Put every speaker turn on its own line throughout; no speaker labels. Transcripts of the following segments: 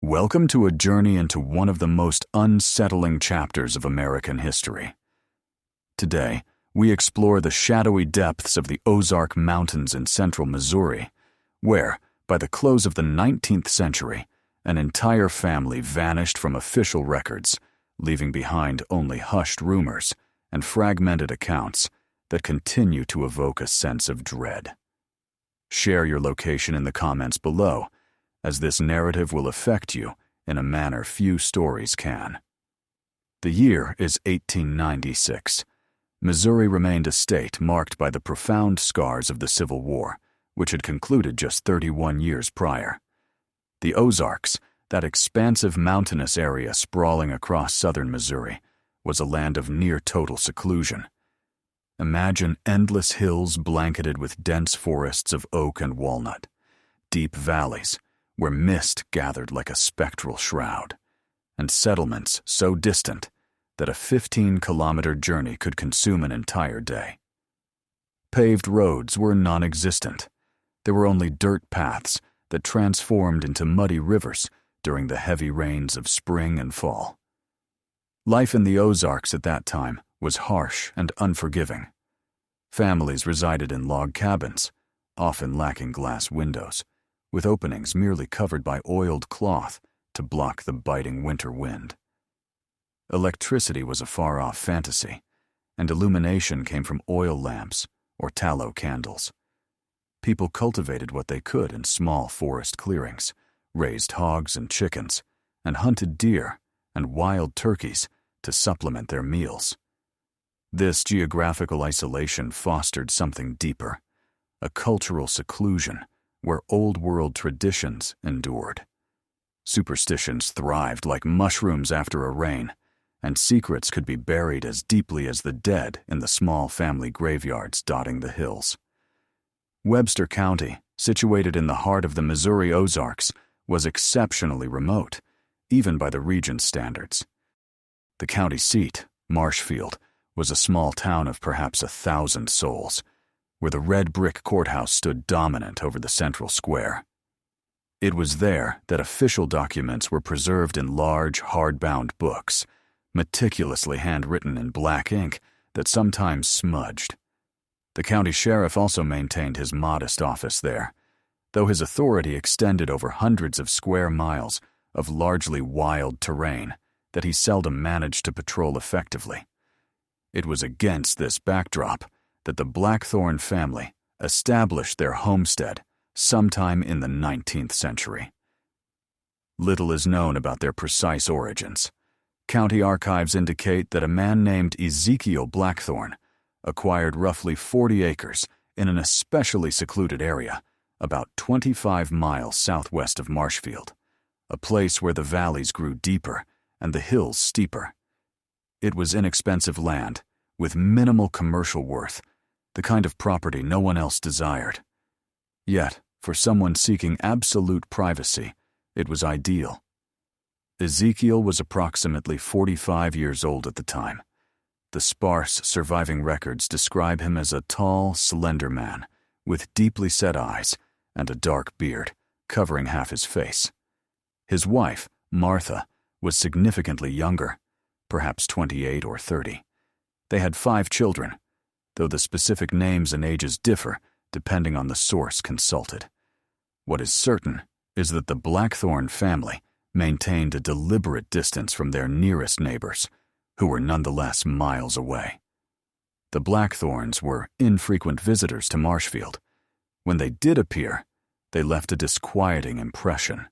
Welcome to a journey into one of the most unsettling chapters of American history. Today, we explore the shadowy depths of the Ozark Mountains in central Missouri, where, by the close of the 19th century, an entire family vanished from official records, leaving behind only hushed rumors and fragmented accounts that continue to evoke a sense of dread. Share your location in the comments below, as this narrative will affect you in a manner few stories can. The year is 1896. Missouri remained a state marked by the profound scars of the Civil War, which had concluded just 31 years prior. The Ozarks, that expansive mountainous area sprawling across southern Missouri, was a land of near-total seclusion. Imagine endless hills blanketed with dense forests of oak and walnut, deep valleys where mist gathered like a spectral shroud, and settlements so distant that a 15-kilometer journey could consume an entire day. Paved roads were non-existent. There were only dirt paths that transformed into muddy rivers during the heavy rains of spring and fall. Life in the Ozarks at that time was harsh and unforgiving. Families resided in log cabins, often lacking glass windows, with openings merely covered by oiled cloth to block the biting winter wind. Electricity was a far-off fantasy, and illumination came from oil lamps or tallow candles. People cultivated what they could in small forest clearings, raised hogs and chickens, and hunted deer and wild turkeys to supplement their meals. This geographical isolation fostered something deeper, a cultural seclusion where old-world traditions endured. Superstitions thrived like mushrooms after a rain, and secrets could be buried as deeply as the dead in the small family graveyards dotting the hills. Webster County, situated in the heart of the Missouri Ozarks, was exceptionally remote, even by the region's standards. The county seat, Marshfield, was a small town of perhaps 1,000 souls, where the red brick courthouse stood dominant over the central square. It was there that official documents were preserved in large, hardbound books, meticulously handwritten in black ink that sometimes smudged. The county sheriff also maintained his modest office there, though his authority extended over hundreds of square miles of largely wild terrain that he seldom managed to patrol effectively. It was against this backdrop that the Blackthorn family established their homestead sometime in the 19th century. Little is known about their precise origins. County archives indicate that a man named Ezekiel Blackthorn acquired roughly 40 acres in an especially secluded area about 25 miles southwest of Marshfield, a place where the valleys grew deeper and the hills steeper. It was inexpensive land with minimal commercial worth, the kind of property no one else desired. Yet, for someone seeking absolute privacy, it was ideal. Ezekiel was approximately 45 years old at the time. The sparse surviving records describe him as a tall, slender man with deeply set eyes and a dark beard covering half his face. His wife, Martha, was significantly younger, perhaps 28 or 30. They had 5 children, though the specific names and ages differ depending on the source consulted. What is certain is that the Blackthorn family maintained a deliberate distance from their nearest neighbors, who were nonetheless miles away. The Blackthorns were infrequent visitors to Marshfield. When they did appear, they left a disquieting impression.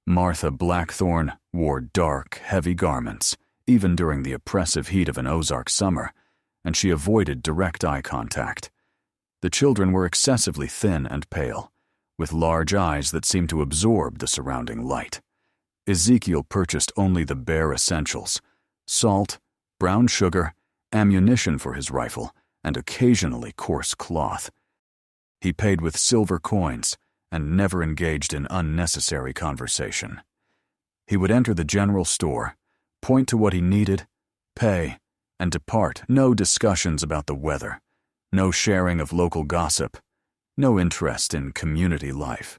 Martha Blackthorn wore dark, heavy garments, even during the oppressive heat of an Ozark summer, and she avoided direct eye contact. The children were excessively thin and pale, with large eyes that seemed to absorb the surrounding light. Ezekiel purchased only the bare essentials: salt, brown sugar, ammunition for his rifle, and occasionally coarse cloth. He paid with silver coins and never engaged in unnecessary conversation. He would enter the general store, point to what he needed, pay, and depart. No discussions about the weather, no sharing of local gossip, no interest in community life.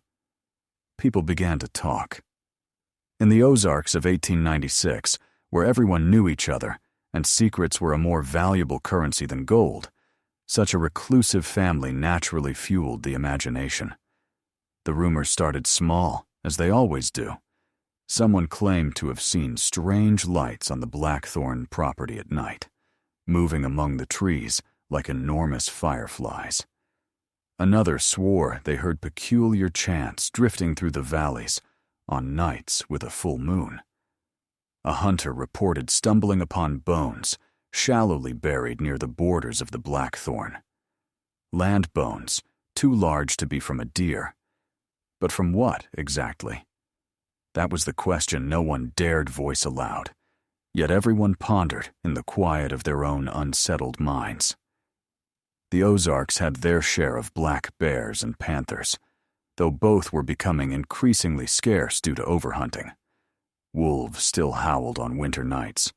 People began to talk. In the Ozarks of 1896, where everyone knew each other and secrets were a more valuable currency than gold, such a reclusive family naturally fueled the imagination. The rumors started small, as they always do. Someone claimed to have seen strange lights on the Blackthorn property at night, moving among the trees like enormous fireflies. Another swore they heard peculiar chants drifting through the valleys on nights with a full moon. A hunter reported stumbling upon bones shallowly buried near the borders of the Blackthorn. Land bones, too large to be from a deer. But from what, exactly? That was the question no one dared voice aloud, yet everyone pondered in the quiet of their own unsettled minds. The Ozarks had their share of black bears and panthers, though both were becoming increasingly scarce due to overhunting. Wolves still howled on winter nights.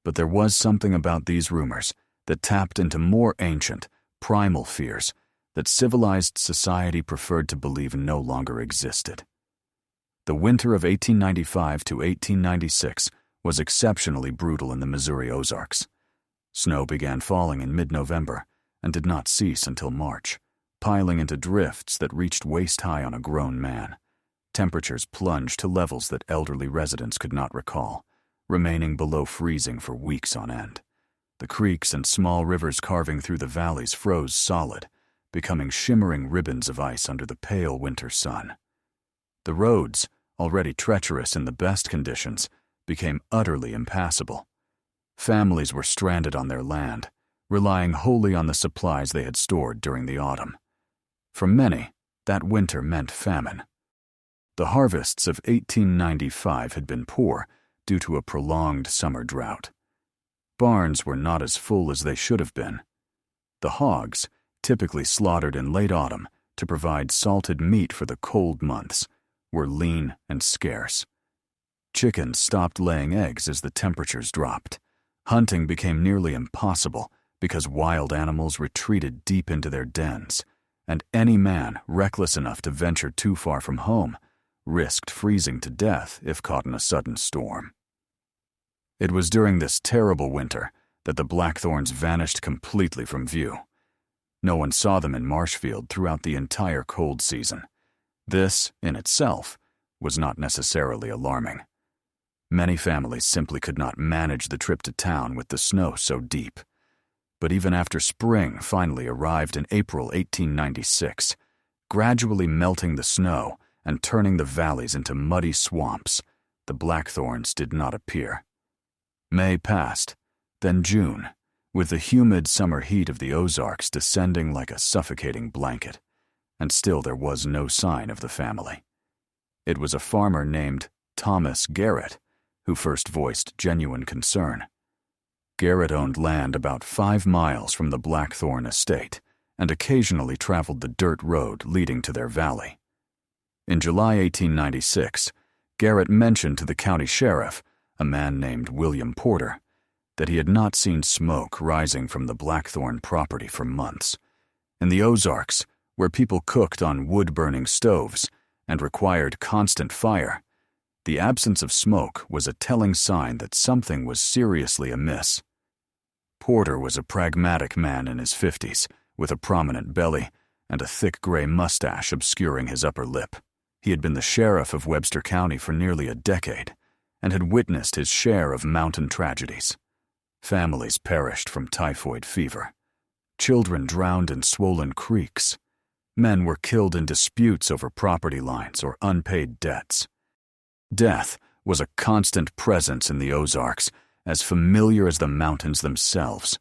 But there was something about these rumors that tapped into more ancient, primal fears that civilized society preferred to believe no longer existed. The winter of 1895 to 1896 was exceptionally brutal in the Missouri Ozarks. Snow began falling in mid-November and did not cease until March, piling into drifts that reached waist-high on a grown man. Temperatures plunged to levels that elderly residents could not recall, remaining below freezing for weeks on end. The creeks and small rivers carving through the valleys froze solid, becoming shimmering ribbons of ice under the pale winter sun. The roads, already treacherous in the best conditions, became utterly impassable. Families were stranded on their land, relying wholly on the supplies they had stored during the autumn. For many, that winter meant famine. The harvests of 1895 had been poor due to a prolonged summer drought. Barns were not as full as they should have been. The hogs, typically slaughtered in late autumn to provide salted meat for the cold months, were lean and scarce. Chickens stopped laying eggs as the temperatures dropped. Hunting became nearly impossible because wild animals retreated deep into their dens, and any man reckless enough to venture too far from home risked freezing to death if caught in a sudden storm. It was during this terrible winter that the Blackthorns vanished completely from view. No one saw them in Marshfield throughout the entire cold season. This, in itself, was not necessarily alarming. Many families simply could not manage the trip to town with the snow so deep. But even after spring finally arrived in April 1896, gradually melting the snow and turning the valleys into muddy swamps, the Blackthorns did not appear. May passed, then June, with the humid summer heat of the Ozarks descending like a suffocating blanket, and still there was no sign of the family. It was a farmer named Thomas Garrett who first voiced genuine concern. Garrett owned land about 5 miles from the Blackthorn estate and occasionally traveled the dirt road leading to their valley. In July 1896, Garrett mentioned to the county sheriff, a man named William Porter, that he had not seen smoke rising from the Blackthorn property for months. In the Ozarks, where people cooked on wood-burning stoves and required constant fire, the absence of smoke was a telling sign that something was seriously amiss. Porter was a pragmatic man in his 50s, with a prominent belly and a thick gray mustache obscuring his upper lip. He had been the sheriff of Webster County for nearly a decade and had witnessed his share of mountain tragedies. Families perished from typhoid fever. Children drowned in swollen creeks. Men were killed in disputes over property lines or unpaid debts. Death was a constant presence in the Ozarks, as familiar as the mountains themselves.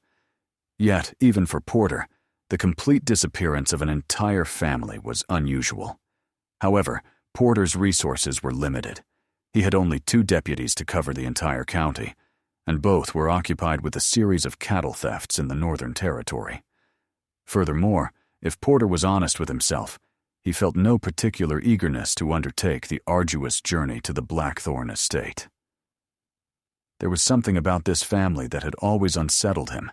Yet, even for Porter, the complete disappearance of an entire family was unusual. However, Porter's resources were limited. He had only 2 deputies to cover the entire county, and both were occupied with a series of cattle thefts in the Northern Territory. Furthermore, if Porter was honest with himself, he felt no particular eagerness to undertake the arduous journey to the Blackthorn estate. There was something about this family that had always unsettled him,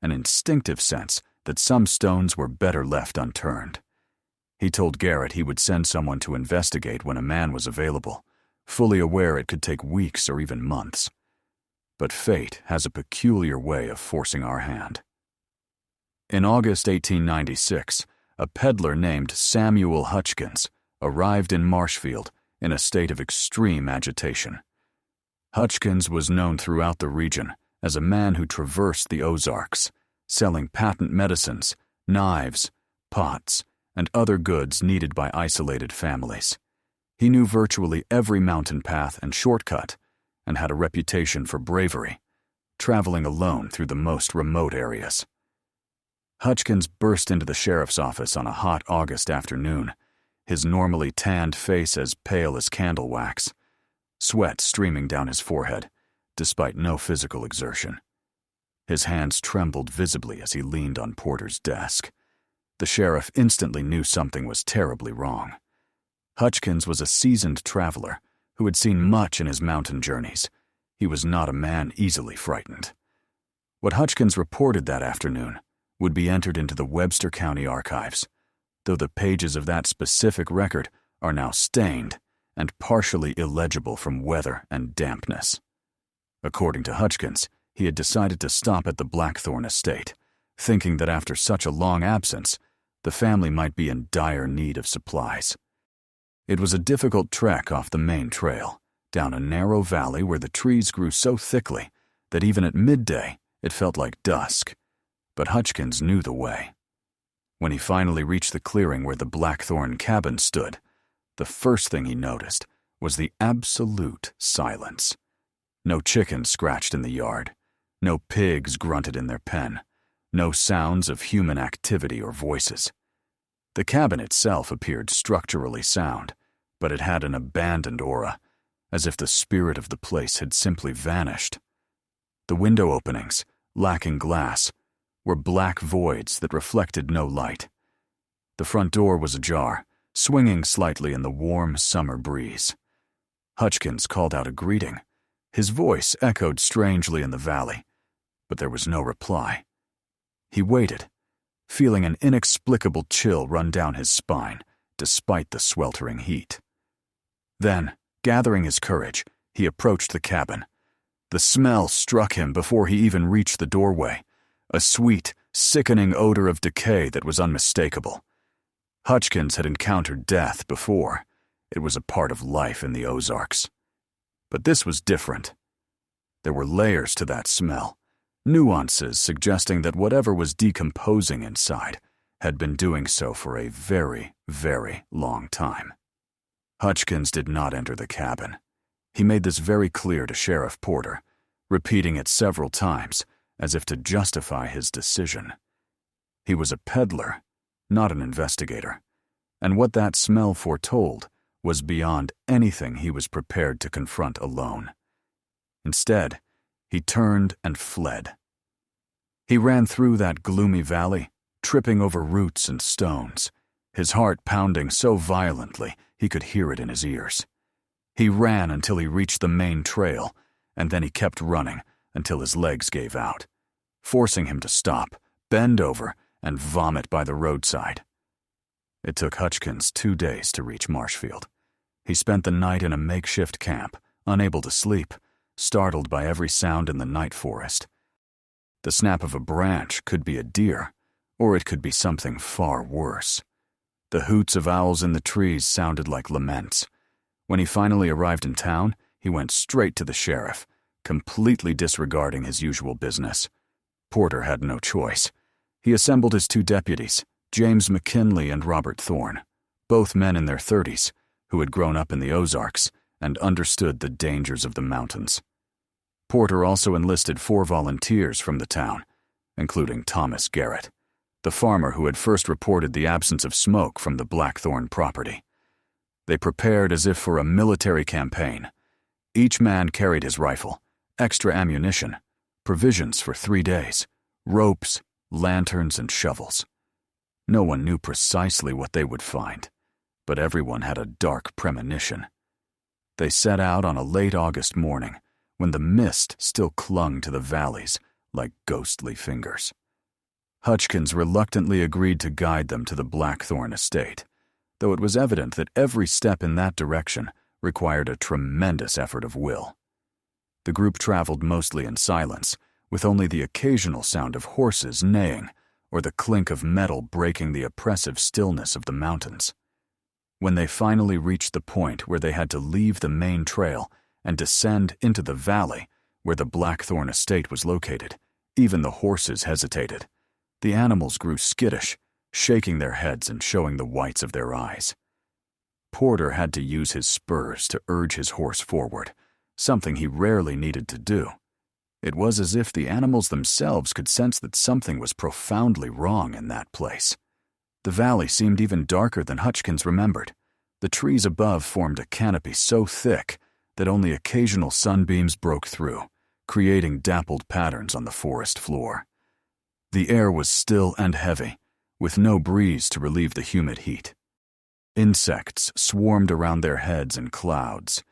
an instinctive sense that some stones were better left unturned. He told Garrett he would send someone to investigate when a man was available, fully aware it could take weeks or even months. But fate has a peculiar way of forcing our hand. In August 1896, a peddler named Samuel Hutchkins arrived in Marshfield in a state of extreme agitation. Hutchkins was known throughout the region as a man who traversed the Ozarks, selling patent medicines, knives, pots, and other goods needed by isolated families. He knew virtually every mountain path and shortcut, and had a reputation for bravery, traveling alone through the most remote areas. Hutchkins burst into the sheriff's office on a hot August afternoon, his normally tanned face as pale as candle wax, sweat streaming down his forehead, despite no physical exertion. His hands trembled visibly as he leaned on Porter's desk. The sheriff instantly knew something was terribly wrong. Hutchkins was a seasoned traveler who had seen much in his mountain journeys. He was not a man easily frightened. What Hutchkins reported that afternoon would be entered into the Webster County archives, though the pages of that specific record are now stained and partially illegible from weather and dampness. According to Hutchkins, he had decided to stop at the Blackthorn estate, thinking that after such a long absence, the family might be in dire need of supplies. It was a difficult trek off the main trail, down a narrow valley where the trees grew so thickly that even at midday it felt like dusk, but Hutchkins knew the way. When he finally reached the clearing where the Blackthorn cabin stood, the first thing he noticed was the absolute silence. No chickens scratched in the yard, no pigs grunted in their pen, no sounds of human activity or voices. The cabin itself appeared structurally sound, but it had an abandoned aura, as if the spirit of the place had simply vanished. The window openings, lacking glass, were black voids that reflected no light. The front door was ajar, swinging slightly in the warm summer breeze. Hutchkins called out a greeting. His voice echoed strangely in the valley, but there was no reply. He waited, feeling an inexplicable chill run down his spine, despite the sweltering heat. Then, gathering his courage, he approached the cabin. The smell struck him before he even reached the doorway, a sweet, sickening odor of decay that was unmistakable. Hutchkins had encountered death before. It was a part of life in the Ozarks. But this was different. There were layers to that smell, nuances suggesting that whatever was decomposing inside had been doing so for a very, very long time. Hutchkins did not enter the cabin. He made this very clear to Sheriff Porter, repeating it several times as if to justify his decision. He was a peddler, not an investigator, and what that smell foretold was beyond anything he was prepared to confront alone. Instead, he turned and fled. He ran through that gloomy valley, tripping over roots and stones, his heart pounding so violently he could hear it in his ears. He ran until he reached the main trail, and then he kept running until his legs gave out, forcing him to stop, bend over, and vomit by the roadside. It took Hutchkins 2 days to reach Marshfield. He spent the night in a makeshift camp, unable to sleep, startled by every sound in the night forest. The snap of a branch could be a deer, or it could be something far worse. The hoots of owls in the trees sounded like laments. When he finally arrived in town, he went straight to the sheriff, completely disregarding his usual business. Porter had no choice. He assembled his 2 deputies, James McKinley and Robert Thorne, both men in their 30s, who had grown up in the Ozarks and understood the dangers of the mountains. Porter also enlisted 4 volunteers from the town, including Thomas Garrett, the farmer who had first reported the absence of smoke from the Blackthorn property. They prepared as if for a military campaign. Each man carried his rifle, extra ammunition, provisions for 3 days, ropes, lanterns, and shovels. No one knew precisely what they would find, but everyone had a dark premonition. They set out on a late August morning, when the mist still clung to the valleys like ghostly fingers. Hutchkins reluctantly agreed to guide them to the Blackthorn estate, though it was evident that every step in that direction required a tremendous effort of will. The group traveled mostly in silence, with only the occasional sound of horses neighing or the clink of metal breaking the oppressive stillness of the mountains. When they finally reached the point where they had to leave the main trail and descend into the valley where the Blackthorn estate was located, even the horses hesitated. The animals grew skittish, shaking their heads and showing the whites of their eyes. Porter had to use his spurs to urge his horse forward, something he rarely needed to do. It was as if the animals themselves could sense that something was profoundly wrong in that place. The valley seemed even darker than Hutchkins remembered. The trees above formed a canopy so thick that only occasional sunbeams broke through, creating dappled patterns on the forest floor. The air was still and heavy, with no breeze to relieve the humid heat. Insects swarmed around their heads in clouds.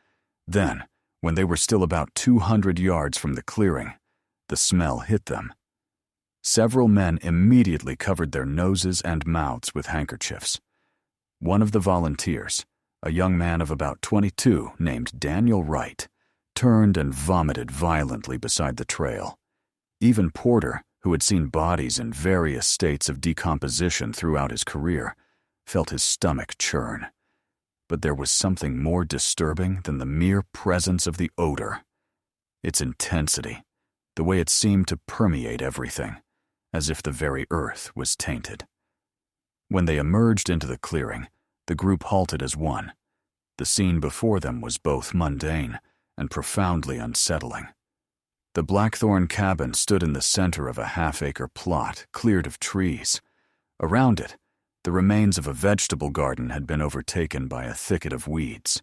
Then, when they were still about 200 yards from the clearing, the smell hit them. Several men immediately covered their noses and mouths with handkerchiefs. One of the volunteers, a young man of about 22 named Daniel Wright, turned and vomited violently beside the trail. Even Porter, who had seen bodies in various states of decomposition throughout his career, felt his stomach churn. But there was something more disturbing than the mere presence of the odor. Its intensity, the way it seemed to permeate everything, as if the very earth was tainted. When they emerged into the clearing, the group halted as one. The scene before them was both mundane and profoundly unsettling. The Blackthorn cabin stood in the center of a half-acre plot cleared of trees. Around it, the remains of a vegetable garden had been overtaken by a thicket of weeds.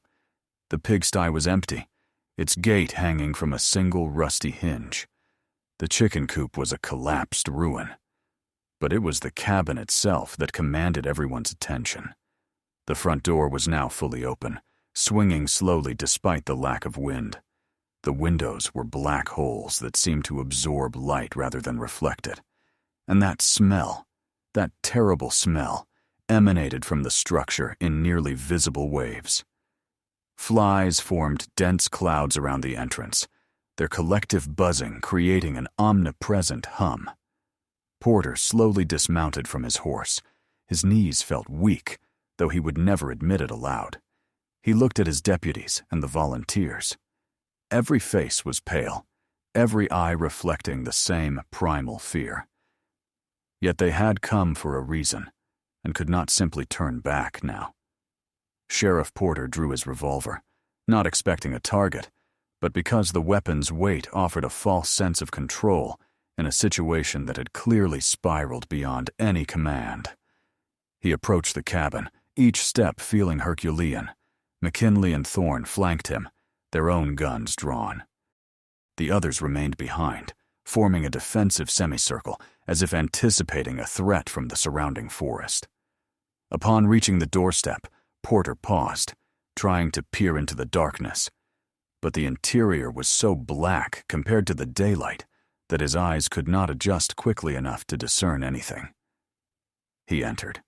The pigsty was empty, its gate hanging from a single rusty hinge. The chicken coop was a collapsed ruin. But it was the cabin itself that commanded everyone's attention. The front door was now fully open, swinging slowly despite the lack of wind. The windows were black holes that seemed to absorb light rather than reflect it. And that smell, that terrible smell, emanated from the structure in nearly visible waves. Flies formed dense clouds around the entrance, their collective buzzing creating an omnipresent hum. Porter slowly dismounted from his horse. His knees felt weak, though he would never admit it aloud. He looked at his deputies and the volunteers. Every face was pale, every eye reflecting the same primal fear. Yet they had come for a reason, and could not simply turn back now. Sheriff Porter drew his revolver, not expecting a target, but because the weapon's weight offered a false sense of control in a situation that had clearly spiraled beyond any command. He approached the cabin, each step feeling Herculean. McKinley and Thorne flanked him, their own guns drawn. The others remained behind, forming a defensive semicircle, as if anticipating a threat from the surrounding forest. Upon reaching the doorstep, Porter paused, trying to peer into the darkness. But the interior was so black compared to the daylight that his eyes could not adjust quickly enough to discern anything. He entered.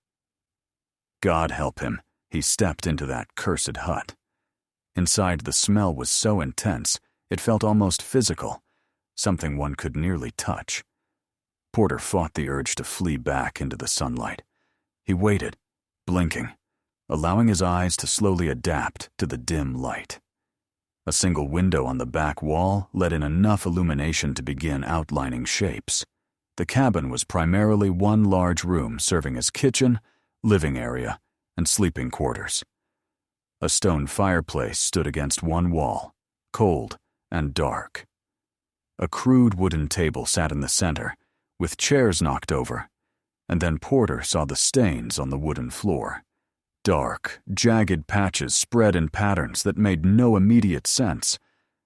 God help him, he stepped into that cursed hut. Inside, the smell was so intense, it felt almost physical, something one could nearly touch. Porter fought the urge to flee back into the sunlight. He waited, blinking, allowing his eyes to slowly adapt to the dim light. A single window on the back wall let in enough illumination to begin outlining shapes. The cabin was primarily one large room serving as kitchen, living area, and sleeping quarters. A stone fireplace stood against one wall, cold and dark. A crude wooden table sat in the center, with chairs knocked over, and then Porter saw the stains on the wooden floor. Dark, jagged patches spread in patterns that made no immediate sense,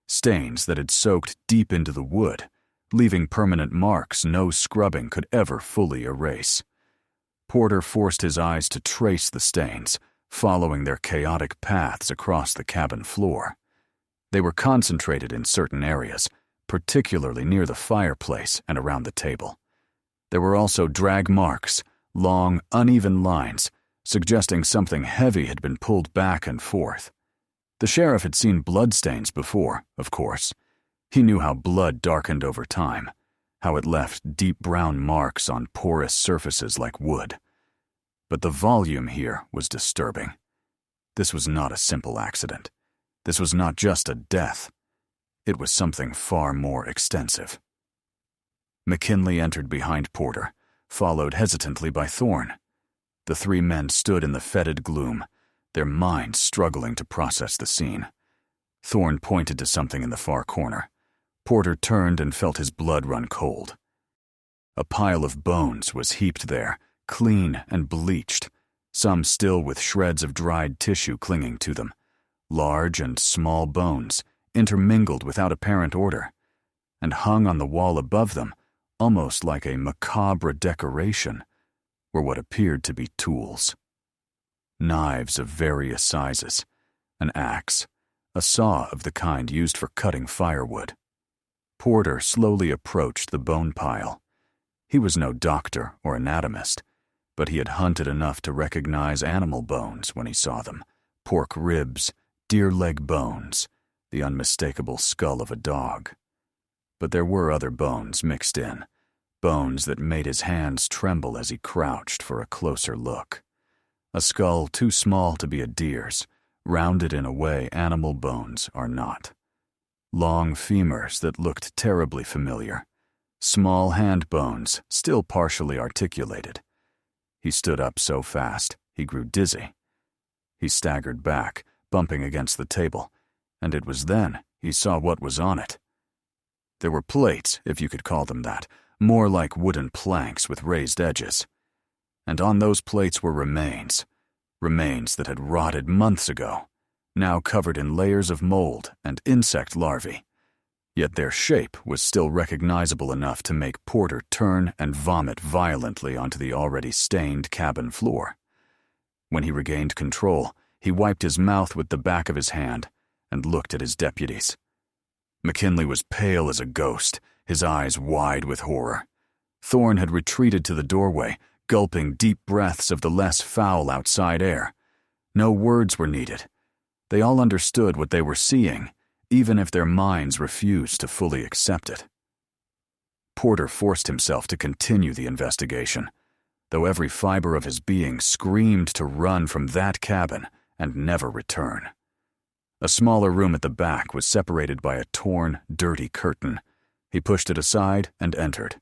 stains that had soaked deep into the wood, leaving permanent marks no scrubbing could ever fully erase. Porter forced his eyes to trace the stains, following their chaotic paths across the cabin floor. They were concentrated in certain areas, particularly near the fireplace and around the table. There were also drag marks, long, uneven lines, suggesting something heavy had been pulled back and forth. The sheriff had seen bloodstains before, of course. He knew how blood darkened over time, how it left deep brown marks on porous surfaces like wood. But the volume here was disturbing. This was not a simple accident. This was not just a death. It was something far more extensive. McKinley entered behind Porter, followed hesitantly by Thorn. The three men stood in the fetid gloom, their minds struggling to process the scene. Thorn pointed to something in the far corner. Porter turned and felt his blood run cold. A pile of bones was heaped there, clean and bleached, some still with shreds of dried tissue clinging to them. Large and small bones, intermingled without apparent order, and hung on the wall above them, almost like a macabre decoration, were what appeared to be tools. Knives of various sizes, an axe, a saw of the kind used for cutting firewood. Porter slowly approached the bone pile. He was no doctor or anatomist, but he had hunted enough to recognize animal bones when he saw them: pork ribs, deer leg bones, the unmistakable skull of a dog. But there were other bones mixed in, bones that made his hands tremble as he crouched for a closer look. A skull too small to be a deer's, rounded in a way animal bones are not. Long femurs that looked terribly familiar. Small hand bones, still partially articulated. He stood up so fast, he grew dizzy. He staggered back, bumping against the table, and it was then he saw what was on it. There were plates, if you could call them that, more like wooden planks with raised edges. And on those plates were remains that had rotted months ago, now covered in layers of mold and insect larvae. Yet their shape was still recognizable enough to make Porter turn and vomit violently onto the already stained cabin floor. When he regained control, he wiped his mouth with the back of his hand and looked at his deputies. McKinley was pale as a ghost, his eyes wide with horror. Thorn had retreated to the doorway, gulping deep breaths of the less foul outside air. No words were needed. They all understood what they were seeing, even if their minds refused to fully accept it. Porter forced himself to continue the investigation, though every fiber of his being screamed to run from that cabin and never return. A smaller room at the back was separated by a torn, dirty curtain. He pushed it aside and entered.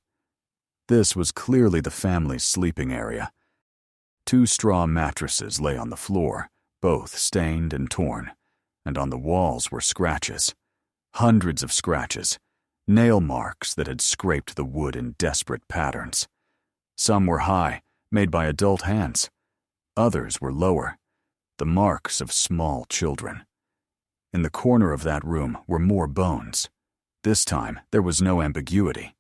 This was clearly the family's sleeping area. 2 straw mattresses lay on the floor, both stained and torn, and on the walls were scratches. Hundreds of scratches, nail marks that had scraped the wood in desperate patterns. Some were high, made by adult hands. Others were lower, the marks of small children. In the corner of that room were more bones. This time, there was no ambiguity.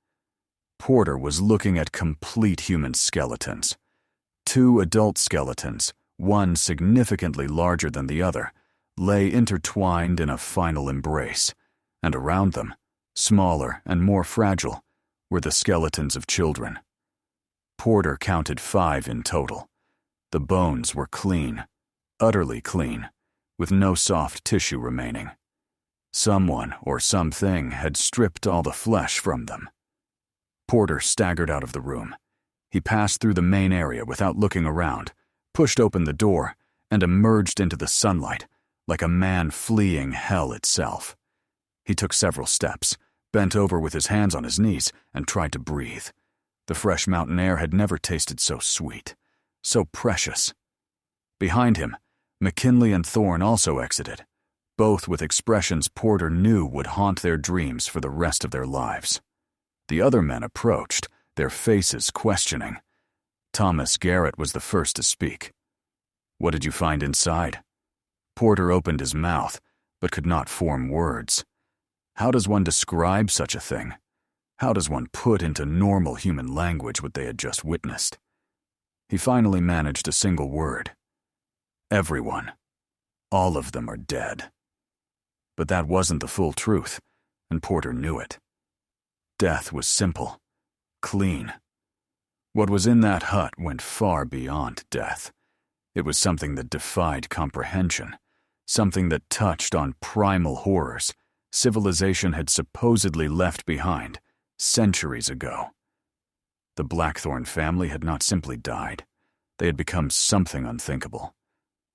Porter was looking at complete human skeletons. 2 adult skeletons, one significantly larger than the other, lay intertwined in a final embrace, and around them, smaller and more fragile, were the skeletons of children. Porter counted 5 in total. The bones were clean, utterly clean, with no soft tissue remaining. Someone or something had stripped all the flesh from them. Porter staggered out of the room. He passed through the main area without looking around, pushed open the door, and emerged into the sunlight, like a man fleeing hell itself. He took several steps, bent over with his hands on his knees, and tried to breathe. The fresh mountain air had never tasted so sweet, so precious. Behind him, McKinley and Thorn also exited, both with expressions Porter knew would haunt their dreams for the rest of their lives. The other men approached, their faces questioning. Thomas Garrett was the first to speak. "What did you find inside?" Porter opened his mouth, but could not form words. How does one describe such a thing? How does one put into normal human language what they had just witnessed? He finally managed a single word. "Everyone. All of them are dead." But that wasn't the full truth, and Porter knew it. Death was simple, clean. What was in that hut went far beyond death. It was something that defied comprehension, something that touched on primal horrors civilization had supposedly left behind centuries ago. The Blackthorn family had not simply died. They had become something unthinkable.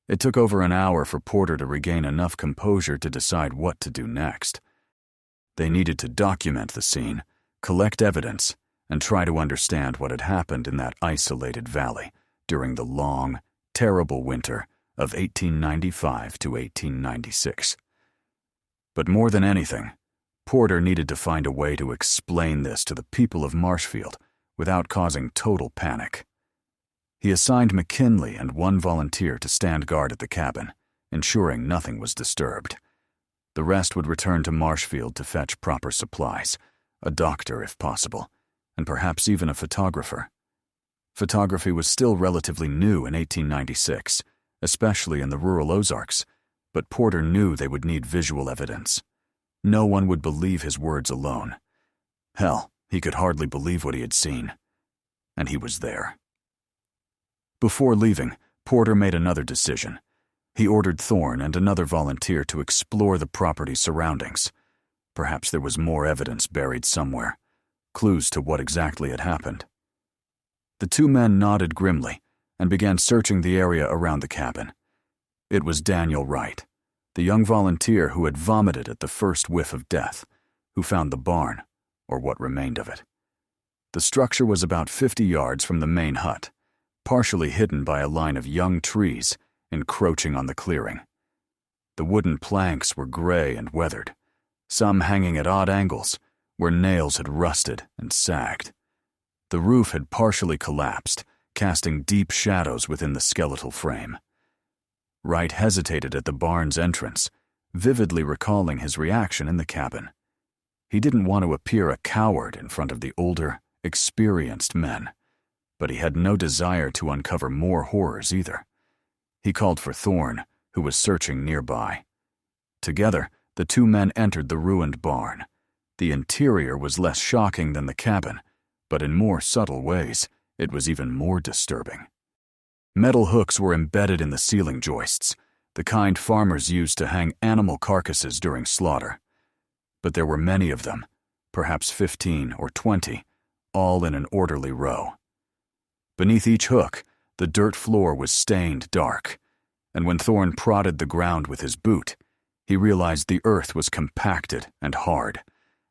It took over an hour for Porter to regain enough composure to decide what to do next. They needed to document the scene, collect evidence, and try to understand what had happened in that isolated valley during the long, terrible winter of 1895 to 1896. But more than anything, Porter needed to find a way to explain this to the people of Marshfield without causing total panic. He assigned McKinley and one volunteer to stand guard at the cabin, ensuring nothing was disturbed. The rest would return to Marshfield to fetch proper supplies, a doctor if possible, and perhaps even a photographer. Photography was still relatively new in 1896, especially in the rural Ozarks, but Porter knew they would need visual evidence. No one would believe his words alone. Hell, he could hardly believe what he had seen. And he was there. Before leaving, Porter made another decision. He ordered Thorne and another volunteer to explore the property's surroundings. Perhaps there was more evidence buried somewhere, clues to what exactly had happened. The two men nodded grimly and began searching the area around the cabin. It was Daniel Wright, the young volunteer who had vomited at the first whiff of death, who found the barn, or what remained of it. The structure was about 50 yards from the main hut, partially hidden by a line of young trees encroaching on the clearing. The wooden planks were gray and weathered, some hanging at odd angles where nails had rusted and sagged. The roof had partially collapsed, casting deep shadows within the skeletal frame. Wright hesitated at the barn's entrance, vividly recalling his reaction in the cabin. He didn't want to appear a coward in front of the older, experienced men, but he had no desire to uncover more horrors either. He called for Thorne, who was searching nearby. Together, the two men entered the ruined barn. The interior was less shocking than the cabin, but in more subtle ways, it was even more disturbing. Metal hooks were embedded in the ceiling joists, the kind farmers used to hang animal carcasses during slaughter. But there were many of them, perhaps 15 or 20, all in an orderly row. Beneath each hook, the dirt floor was stained dark, and when Thorne prodded the ground with his boot, he realized the earth was compacted and hard,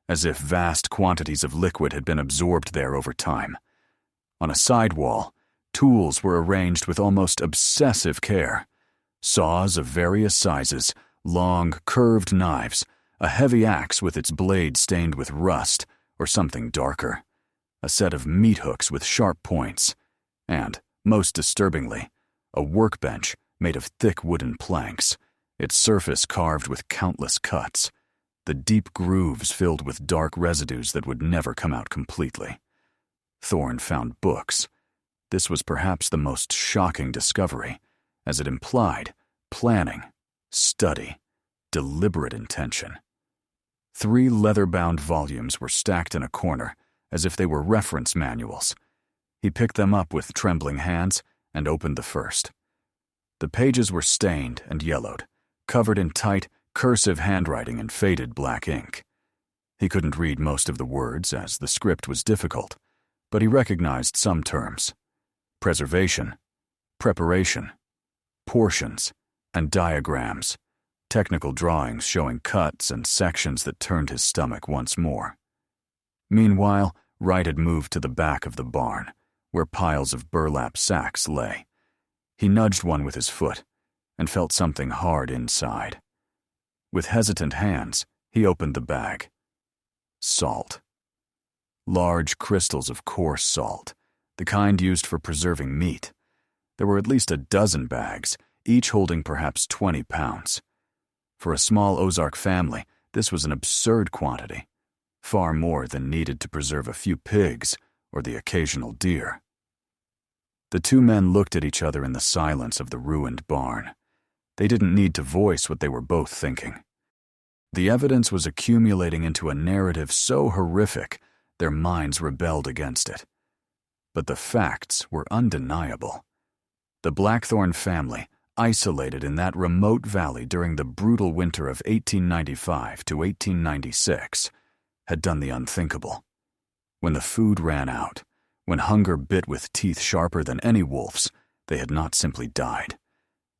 as if vast quantities of liquid had been absorbed there over time. On a side wall, tools were arranged with almost obsessive care. Saws of various sizes, long, curved knives, a heavy axe with its blade stained with rust or something darker, a set of meat hooks with sharp points, and, most disturbingly, a workbench made of thick wooden planks, its surface carved with countless cuts, the deep grooves filled with dark residues that would never come out completely. Thorne found books. This was perhaps the most shocking discovery, as it implied planning, study, deliberate intention. 3 leather-bound volumes were stacked in a corner, as if they were reference manuals. He picked them up with trembling hands and opened the first. The pages were stained and yellowed, covered in tight, cursive handwriting and faded black ink. He couldn't read most of the words, as the script was difficult, but he recognized some terms: preservation, preparation, portions, and diagrams, technical drawings showing cuts and sections that turned his stomach once more. Meanwhile, Wright had moved to the back of the barn, where piles of burlap sacks lay. He nudged one with his foot and felt something hard inside. With hesitant hands, he opened the bag. Salt. Large crystals of coarse salt, the kind used for preserving meat. There were at least a dozen bags, each holding perhaps 20 pounds. For a small Ozark family, this was an absurd quantity, far more than needed to preserve a few pigs or the occasional deer. The two men looked at each other in the silence of the ruined barn. They didn't need to voice what they were both thinking. The evidence was accumulating into a narrative so horrific, their minds rebelled against it. But the facts were undeniable. The Blackthorn family, isolated in that remote valley during the brutal winter of 1895 to 1896, had done the unthinkable. When the food ran out, when hunger bit with teeth sharper than any wolf's, they had not simply died.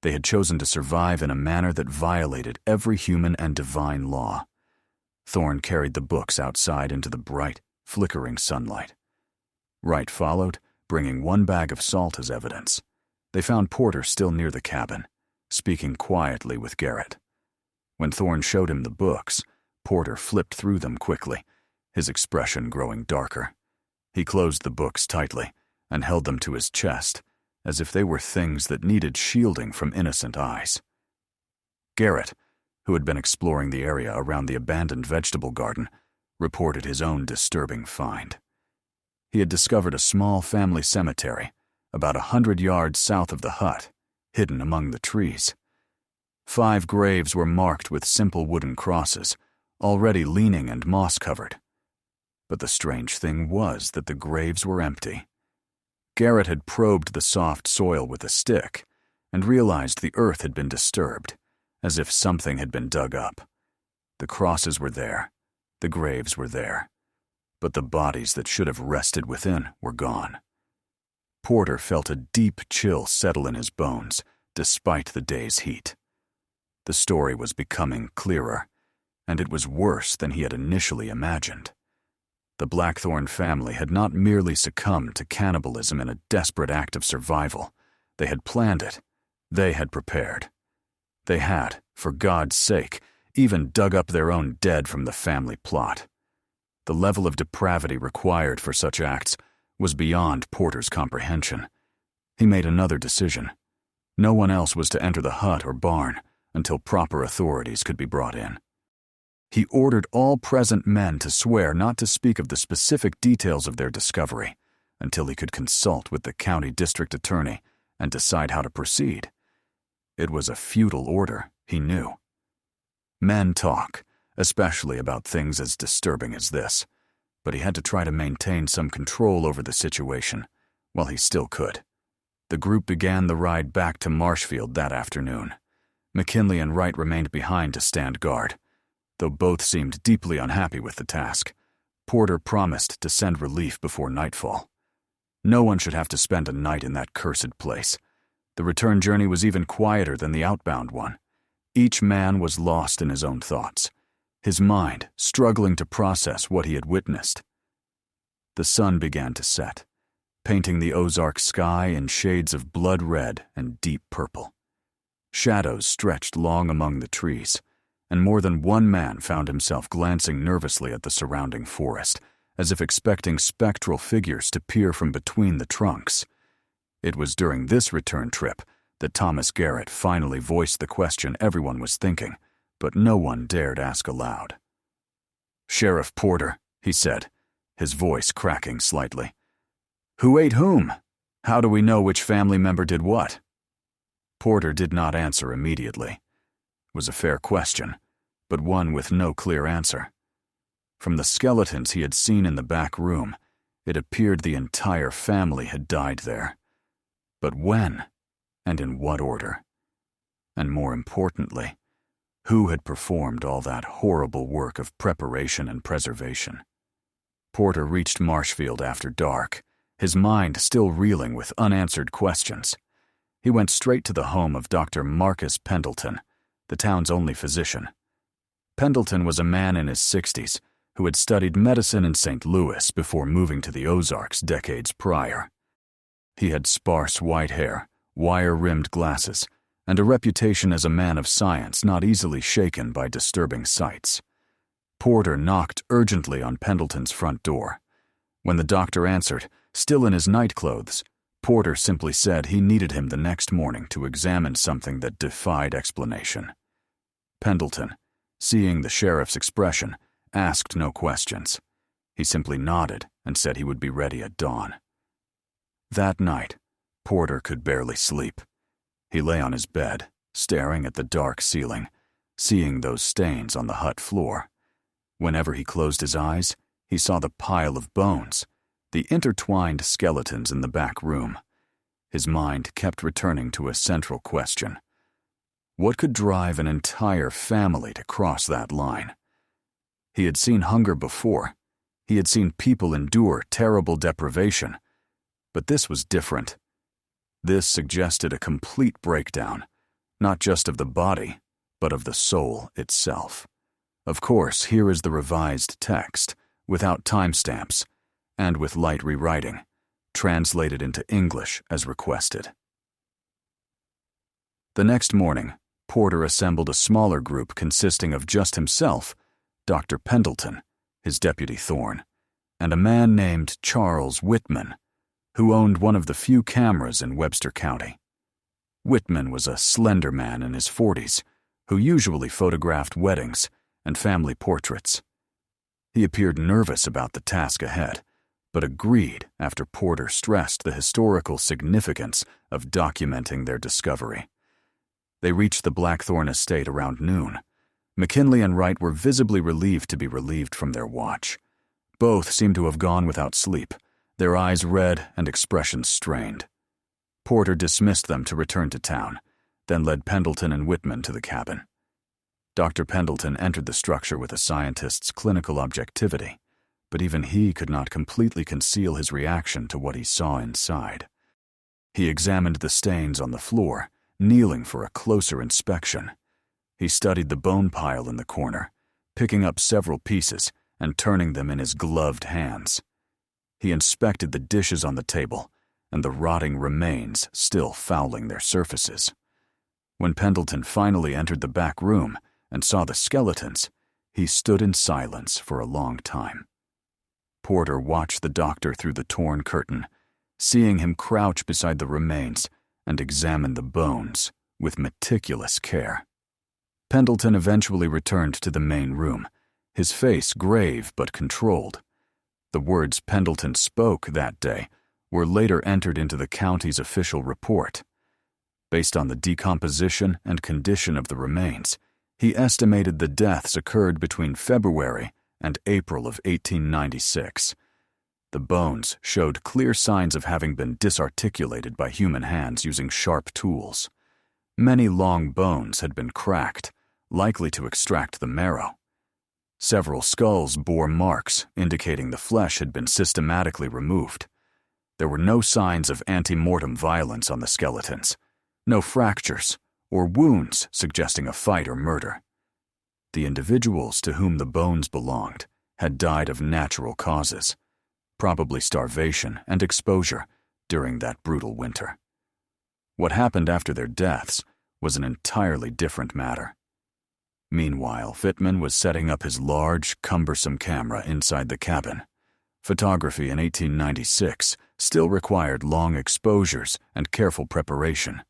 They had chosen to survive in a manner that violated every human and divine law. Thorn carried the books outside into the bright, flickering sunlight. Wright followed, bringing one bag of salt as evidence. They found Porter still near the cabin, speaking quietly with Garrett. When Thorn showed him the books, Porter flipped through them quickly, his expression growing darker. He closed the books tightly and held them to his chest, as if they were things that needed shielding from innocent eyes. Garrett, who had been exploring the area around the abandoned vegetable garden, reported his own disturbing find. He had discovered a small family cemetery, about 100 yards south of the hut, hidden among the trees. 5 graves were marked with simple wooden crosses, already leaning and moss-covered. But the strange thing was that the graves were empty. Garrett had probed the soft soil with a stick and realized the earth had been disturbed, as if something had been dug up. The crosses were there, the graves were there, but the bodies that should have rested within were gone. Porter felt a deep chill settle in his bones, despite the day's heat. The story was becoming clearer, and it was worse than he had initially imagined. The Blackthorn family had not merely succumbed to cannibalism in a desperate act of survival. They had planned it. They had prepared. They had, for God's sake, even dug up their own dead from the family plot. The level of depravity required for such acts was beyond Porter's comprehension. He made another decision. No one else was to enter the hut or barn until proper authorities could be brought in. He ordered all present men to swear not to speak of the specific details of their discovery until he could consult with the county district attorney and decide how to proceed. It was a futile order, he knew. Men talk, especially about things as disturbing as this, but he had to try to maintain some control over the situation while he still could. The group began the ride back to Marshfield that afternoon. McKinley and Wright remained behind to stand guard. Though both seemed deeply unhappy with the task, Porter promised to send relief before nightfall. No one should have to spend a night in that cursed place. The return journey was even quieter than the outbound one. Each man was lost in his own thoughts, his mind struggling to process what he had witnessed. The sun began to set, painting the Ozark sky in shades of blood red and deep purple. Shadows stretched long among the trees, and more than one man found himself glancing nervously at the surrounding forest, as if expecting spectral figures to peer from between the trunks. It was during this return trip that Thomas Garrett finally voiced the question everyone was thinking, but no one dared ask aloud. "Sheriff Porter," he said, his voice cracking slightly. "Who ate whom? How do we know which family member did what?" Porter did not answer immediately. It was a fair question, but one with no clear answer. From the skeletons he had seen in the back room, it appeared the entire family had died there. But when, and in what order? And more importantly, who had performed all that horrible work of preparation and preservation? Porter reached Marshfield after dark, his mind still reeling with unanswered questions. He went straight to the home of Dr. Marcus Pendleton, the town's only physician. Pendleton was a man in his 60s who had studied medicine in St. Louis before moving to the Ozarks decades prior. He had sparse white hair, wire-rimmed glasses, and a reputation as a man of science not easily shaken by disturbing sights. Porter knocked urgently on Pendleton's front door. When the doctor answered, still in his nightclothes, Porter simply said he needed him the next morning to examine something that defied explanation. Pendleton, seeing the sheriff's expression, asked no questions. He simply nodded and said he would be ready at dawn. That night, Porter could barely sleep. He lay on his bed, staring at the dark ceiling, seeing those stains on the hut floor. Whenever he closed his eyes, he saw the pile of bones, the intertwined skeletons in the back room. His mind kept returning to a central question. What could drive an entire family to cross that line? He had seen hunger before. He had seen people endure terrible deprivation. But this was different. This suggested a complete breakdown, not just of the body, but of the soul itself. Of course, here is the revised text, without timestamps, and with light rewriting, translated into English as requested. The next morning, Porter assembled a smaller group consisting of just himself, Dr. Pendleton, his deputy Thorne, and a man named Charles Whitman, who owned one of the few cameras in Webster County. Whitman was a slender man in his 40s, who usually photographed weddings and family portraits. He appeared nervous about the task ahead, but agreed after Porter stressed the historical significance of documenting their discovery. They reached the Blackthorn estate around noon. McKinley and Wright were visibly relieved to be relieved from their watch. Both seemed to have gone without sleep, their eyes red and expressions strained. Porter dismissed them to return to town, then led Pendleton and Whitman to the cabin. Dr. Pendleton entered the structure with a scientist's clinical objectivity, but even he could not completely conceal his reaction to what he saw inside. He examined the stains on the floor, kneeling for a closer inspection. He studied the bone pile in the corner, picking up several pieces and turning them in his gloved hands. He inspected the dishes on the table and the rotting remains still fouling their surfaces. When Pendleton finally entered the back room and saw the skeletons, he stood in silence for a long time. Porter watched the doctor through the torn curtain, seeing him crouch beside the remains and examine the bones with meticulous care. Pendleton eventually returned to the main room, his face grave but controlled. The words Pendleton spoke that day were later entered into the county's official report. Based on the decomposition and condition of the remains, he estimated the deaths occurred between February and April of 1896. The bones showed clear signs of having been disarticulated by human hands using sharp tools. Many long bones had been cracked, likely to extract the marrow. Several skulls bore marks indicating the flesh had been systematically removed. There were no signs of ante-mortem violence on the skeletons, no fractures or wounds suggesting a fight or murder. The individuals to whom the bones belonged had died of natural causes, probably starvation and exposure during that brutal winter. What happened after their deaths was an entirely different matter. Meanwhile, Whitman was setting up his large, cumbersome camera inside the cabin. Photography in 1896 still required long exposures and careful preparation.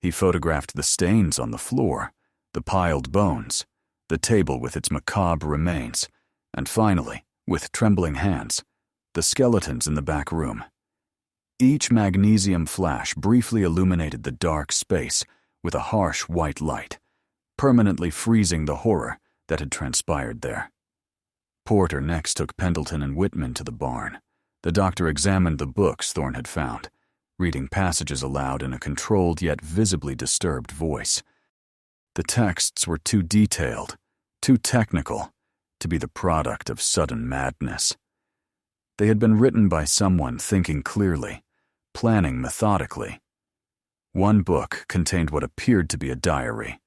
He photographed the stains on the floor, the piled bones, the table with its macabre remains, and finally, with trembling hands, the skeletons in the back room. Each magnesium flash briefly illuminated the dark space with a harsh white light, permanently freezing the horror that had transpired there. Porter next took Pendleton and Whitman to the barn. The doctor examined the books Thorne had found, reading passages aloud in a controlled yet visibly disturbed voice. The texts were too detailed, too technical, to be the product of sudden madness. They had been written by someone thinking clearly, planning methodically. One book contained what appeared to be a diary,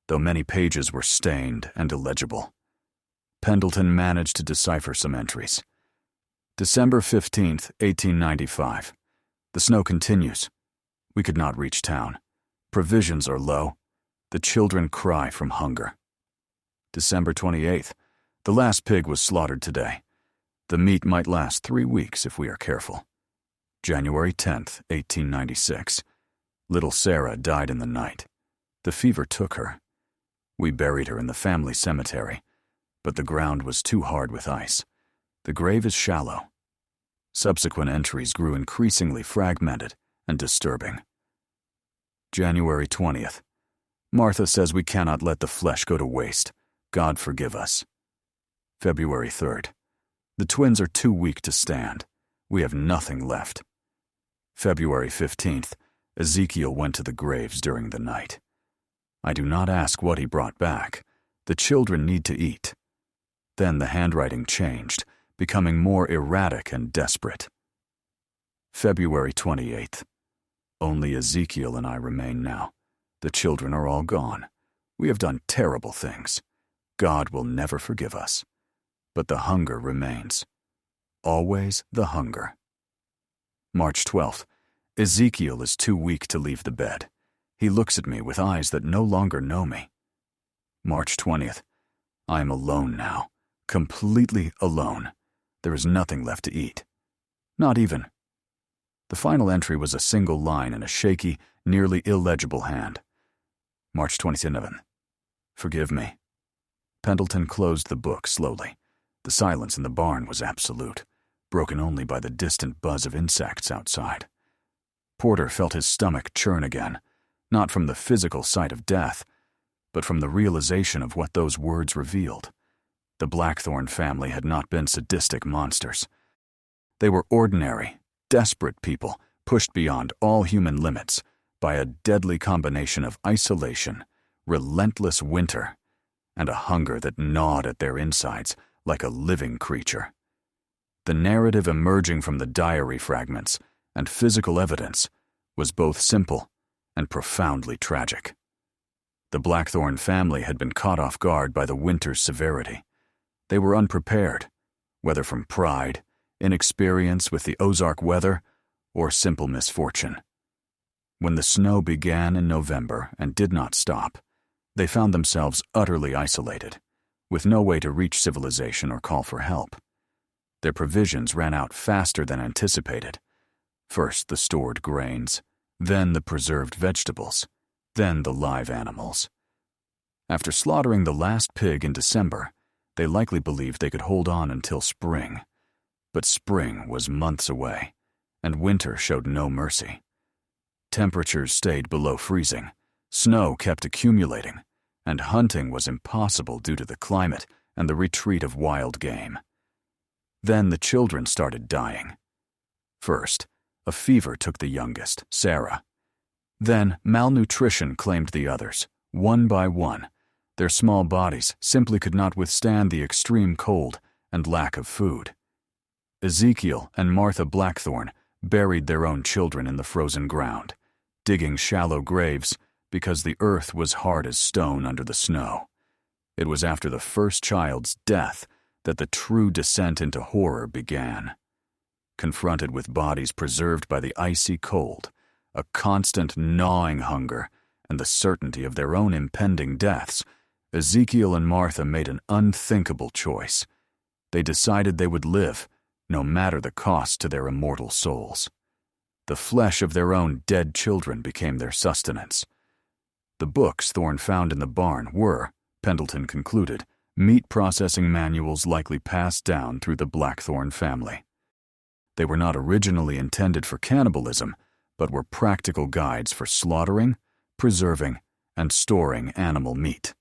though many pages were stained and illegible. Pendleton managed to decipher some entries. December 15th, 1895. The snow continues. We could not reach town. Provisions are low. The children cry from hunger. December 28th. The last pig was slaughtered today. The meat might last 3 weeks if we are careful. January 10th, 1896. Little Sarah died in the night. The fever took her. We buried her in the family cemetery, but the ground was too hard with ice. The grave is shallow. Subsequent entries grew increasingly fragmented and disturbing. January 20th. Martha says we cannot let the flesh go to waste. God forgive us. February 3rd. The twins are too weak to stand. We have nothing left. February 15th. Ezekiel went to the graves during the night. I do not ask what he brought back. The children need to eat. Then the handwriting changed, becoming more erratic and desperate. February 28th. Only Ezekiel and I remain now. The children are all gone. We have done terrible things. God will never forgive us. But the hunger remains. Always the hunger. March 12th. Ezekiel is too weak to leave the bed. He looks at me with eyes that no longer know me. March 20th. I am alone now. Completely alone. There is nothing left to eat. Not even. The final entry was a single line in a shaky, nearly illegible hand. March 27th. Forgive me. Pendleton closed the book slowly. The silence in the barn was absolute, broken only by the distant buzz of insects outside. Porter felt his stomach churn again, not from the physical sight of death, but from the realization of what those words revealed. The Blackthorn family had not been sadistic monsters. They were ordinary, desperate people pushed beyond all human limits by a deadly combination of isolation, relentless winter, and a hunger that gnawed at their insides like a living creature. The narrative emerging from the diary fragments and physical evidence was both simple and profoundly tragic. The Blackthorn family had been caught off guard by the winter's severity. They were unprepared, whether from pride, inexperience with the Ozark weather, or simple misfortune. When the snow began in November and did not stop, they found themselves utterly isolated, with no way to reach civilization or call for help. Their provisions ran out faster than anticipated. First the stored grains, then the preserved vegetables, then the live animals. After slaughtering the last pig in December, they likely believed they could hold on until spring. But spring was months away, and winter showed no mercy. Temperatures stayed below freezing, snow kept accumulating, and hunting was impossible due to the climate and the retreat of wild game. Then the children started dying. First, a fever took the youngest, Sarah. Then malnutrition claimed the others, one by one. Their small bodies simply could not withstand the extreme cold and lack of food. Ezekiel and Martha Blackthorn buried their own children in the frozen ground, digging shallow graves because the earth was hard as stone under the snow. It was after the first child's death that the true descent into horror began. Confronted with bodies preserved by the icy cold, a constant gnawing hunger, and the certainty of their own impending deaths, Ezekiel and Martha made an unthinkable choice. They decided they would live, no matter the cost to their immortal souls. The flesh of their own dead children became their sustenance. The books Thorne found in the barn were, Pendleton concluded, meat processing manuals likely passed down through the Blackthorn family. They were not originally intended for cannibalism, but were practical guides for slaughtering, preserving, and storing animal meat.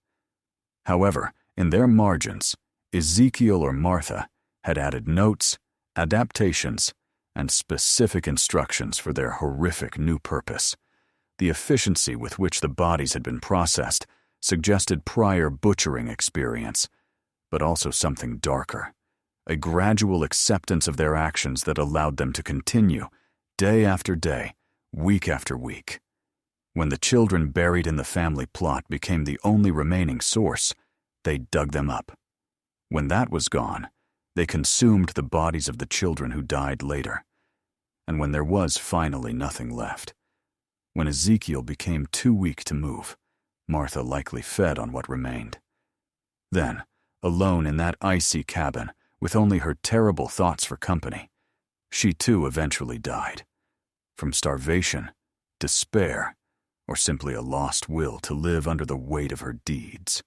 However, in their margins, Ezekiel or Martha had added notes, adaptations, and specific instructions for their horrific new purpose. The efficiency with which the bodies had been processed suggested prior butchering experience, but also something darker, a gradual acceptance of their actions that allowed them to continue, day after day, week after week. When the children buried in the family plot became the only remaining source, they dug them up. When that was gone, they consumed the bodies of the children who died later. And when there was finally nothing left, when Ezekiel became too weak to move, Martha likely fed on what remained. Then, alone in that icy cabin, with only her terrible thoughts for company, she too eventually died. From starvation, despair, or simply a lost will to live under the weight of her deeds.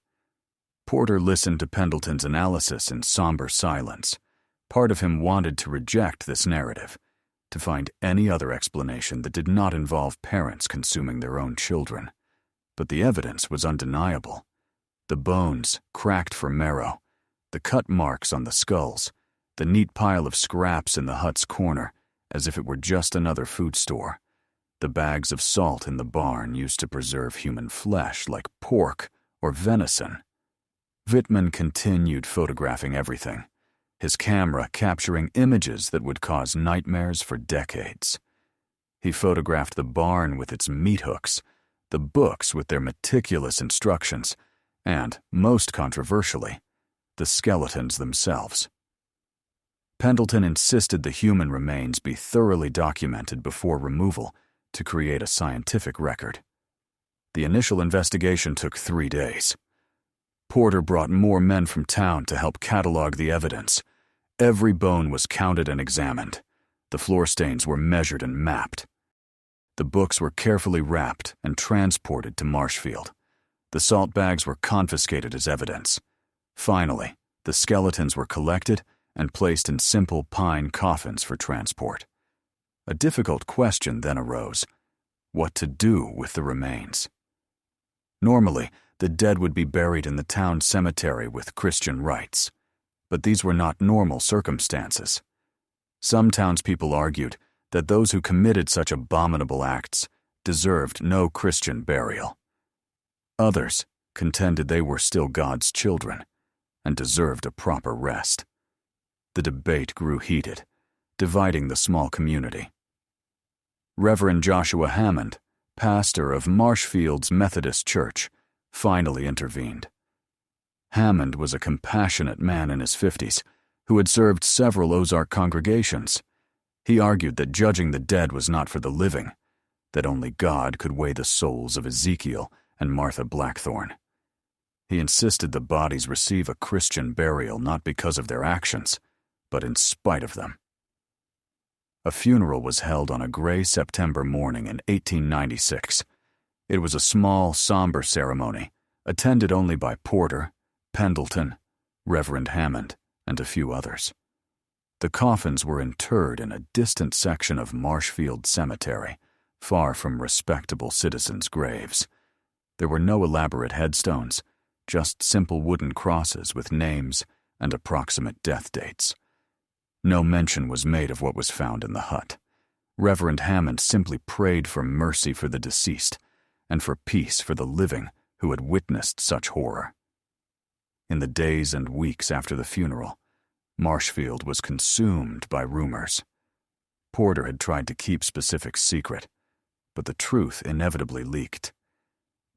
Porter listened to Pendleton's analysis in somber silence. Part of him wanted to reject this narrative, to find any other explanation that did not involve parents consuming their own children. But the evidence was undeniable. The bones, cracked for marrow, the cut marks on the skulls, the neat pile of scraps in the hut's corner, as if it were just another food store. the bags of salt in the barn used to preserve human flesh like pork or venison. Wittmann continued photographing everything, his camera capturing images that would cause nightmares for decades. He photographed the barn with its meat hooks, the books with their meticulous instructions, and, most controversially, the skeletons themselves. Pendleton insisted the human remains be thoroughly documented before removal to create a scientific record. The initial investigation took 3 days. Porter brought more men from town to help catalog the evidence. Every bone was counted and examined. The floor stains were measured and mapped. The books were carefully wrapped and transported to Marshfield. The salt bags were confiscated as evidence. Finally, the skeletons were collected and placed in simple pine coffins for transport. A difficult question then arose: what to do with the remains? Normally, the dead would be buried in the town cemetery with Christian rites, but these were not normal circumstances. Some townspeople argued that those who committed such abominable acts deserved no Christian burial. Others contended they were still God's children and deserved a proper rest. The debate grew heated, dividing the small community. Reverend Joshua Hammond, pastor of Marshfield's Methodist Church, finally intervened. Hammond was a compassionate man in his 50s who had served several Ozark congregations. He argued that judging the dead was not for the living, that only God could weigh the souls of Ezekiel and Martha Blackthorn. He insisted the bodies receive a Christian burial not because of their actions, but in spite of them. A funeral was held on a gray September morning in 1896. It was a small, somber ceremony, attended only by Porter, Pendleton, Reverend Hammond, and a few others. The coffins were interred in a distant section of Marshfield Cemetery, far from respectable citizens' graves. There were no elaborate headstones, just simple wooden crosses with names and approximate death dates. No mention was made of what was found in the hut. Reverend Hammond simply prayed for mercy for the deceased and for peace for the living who had witnessed such horror. In the days and weeks after the funeral, Marshfield was consumed by rumors. Porter had tried to keep specifics secret, but the truth inevitably leaked.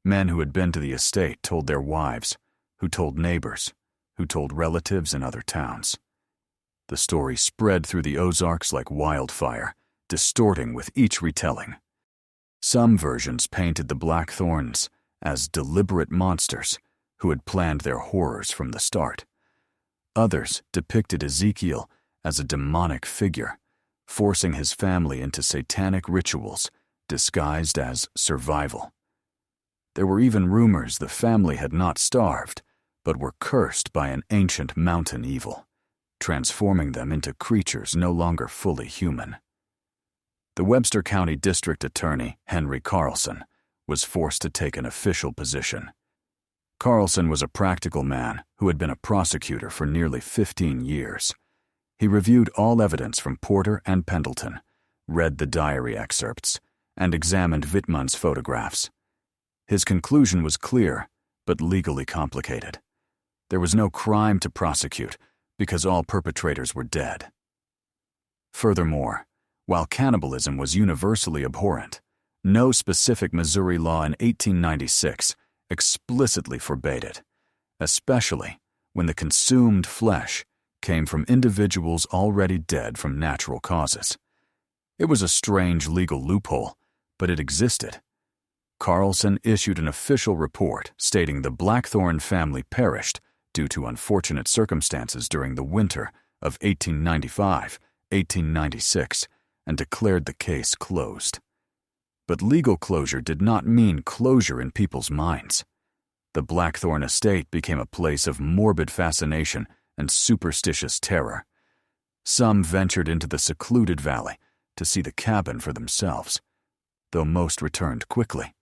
Men who had been to the estate told their wives, who told neighbors, who told relatives in other towns. The story spread through the Ozarks like wildfire, distorting with each retelling. Some versions painted the Blackthorns as deliberate monsters who had planned their horrors from the start. Others depicted Ezekiel as a demonic figure, forcing his family into satanic rituals disguised as survival. There were even rumors the family had not starved, but were cursed by an ancient mountain evil, transforming them into creatures no longer fully human. The Webster County District Attorney, Henry Carlson, was forced to take an official position. Carlson was a practical man who had been a prosecutor for nearly 15 years. He reviewed all evidence from Porter and Pendleton, read the diary excerpts, and examined Wittmann's photographs. His conclusion was clear, but legally complicated. There was no crime to prosecute because all perpetrators were dead. Furthermore, while cannibalism was universally abhorrent, no specific Missouri law in 1896 explicitly forbade it, especially when the consumed flesh came from individuals already dead from natural causes. It was a strange legal loophole, but it existed. Carlson issued an official report stating the Blackthorn family perished due to unfortunate circumstances during the winter of 1895-1896 and declared the case closed. But legal closure did not mean closure in people's minds. The Blackthorn estate became a place of morbid fascination and superstitious terror. Some ventured into the secluded valley to see the cabin for themselves, though most returned quickly,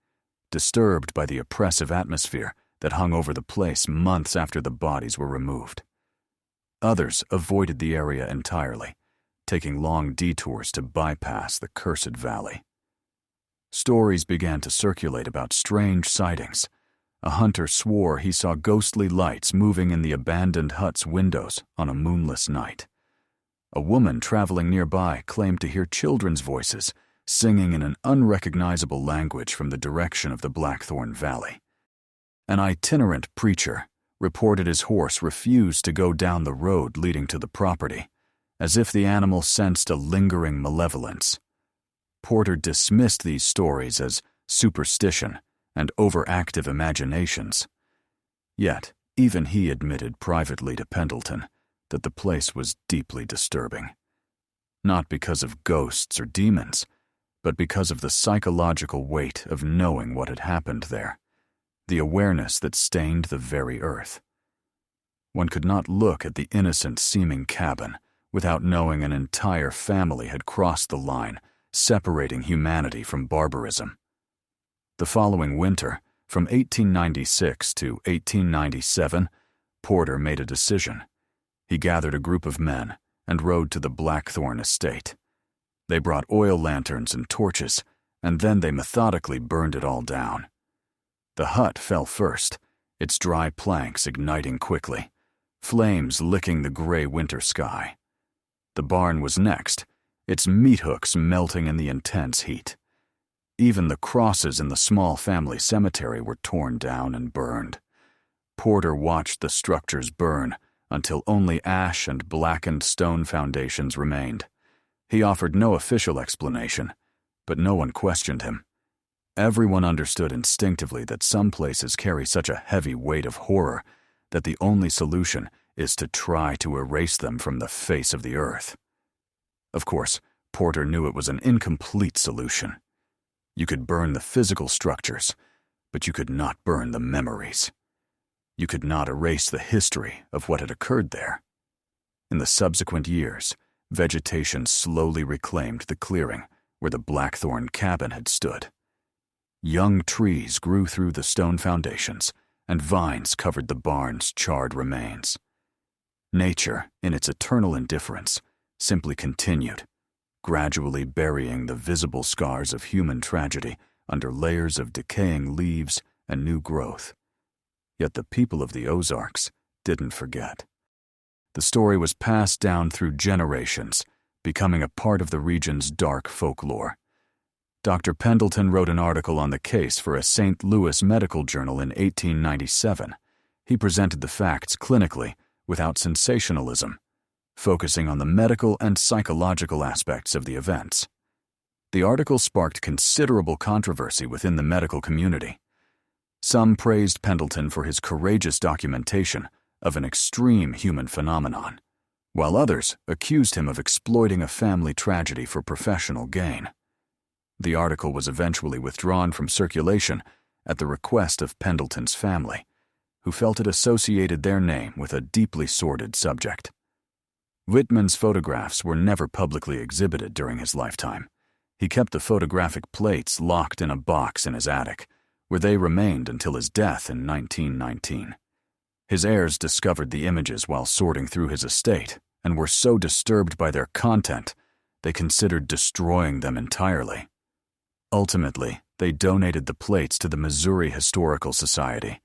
disturbed by the oppressive atmosphere that hung over the place months after the bodies were removed. Others avoided the area entirely, taking long detours to bypass the cursed valley. stories began to circulate about strange sightings. A hunter swore he saw ghostly lights moving in the abandoned hut's windows on a moonless night. A woman traveling nearby claimed to hear children's voices singing in an unrecognizable language from the direction of the Blackthorn Valley. An itinerant preacher reported his horse refused to go down the road leading to the property, as if the animal sensed a lingering malevolence. Porter dismissed these stories as superstition and overactive imaginations. Yet, even he admitted privately to Pendleton that the place was deeply disturbing. Not because of ghosts or demons, but because of the psychological weight of knowing what had happened there, the awareness that stained the very earth. One could not look at the innocent-seeming cabin without knowing an entire family had crossed the line, separating humanity from barbarism. The following winter, from 1896 to 1897, Porter made a decision. He gathered a group of men and rode to the Blackthorn estate. They brought oil lanterns and torches, and then they methodically burned it all down. The hut fell first, its dry planks igniting quickly, flames licking the gray winter sky. The barn was next, its meat hooks melting in the intense heat. Even the crosses in the small family cemetery were torn down and burned. Porter watched the structures burn until only ash and blackened stone foundations remained. He offered no official explanation, but no one questioned him. Everyone understood instinctively that some places carry such a heavy weight of horror that the only solution is to try to erase them from the face of the earth. Of course, Porter knew it was an incomplete solution. You could burn the physical structures, but you could not burn the memories. You could not erase the history of what had occurred there. In the subsequent years, vegetation slowly reclaimed the clearing where the Blackthorn cabin had stood. Young trees grew through the stone foundations, and vines covered the barn's charred remains. Nature, in its eternal indifference, simply continued, gradually burying the visible scars of human tragedy under layers of decaying leaves and new growth. Yet the people of the Ozarks didn't forget. The story was passed down through generations, becoming a part of the region's dark folklore. Dr. Pendleton wrote an article on the case for a St. Louis medical journal in 1897. He presented the facts clinically, without sensationalism, focusing on the medical and psychological aspects of the events. The article sparked considerable controversy within the medical community. Some praised Pendleton for his courageous documentation of an extreme human phenomenon, while others accused him of exploiting a family tragedy for professional gain. The article was eventually withdrawn from circulation at the request of Pendleton's family, who felt it associated their name with a deeply sordid subject. Whitman's photographs were never publicly exhibited during his lifetime. He kept the photographic plates locked in a box in his attic, where they remained until his death in 1919. His heirs discovered the images while sorting through his estate and were so disturbed by their content, they considered destroying them entirely. Ultimately, they donated the plates to the Missouri Historical Society,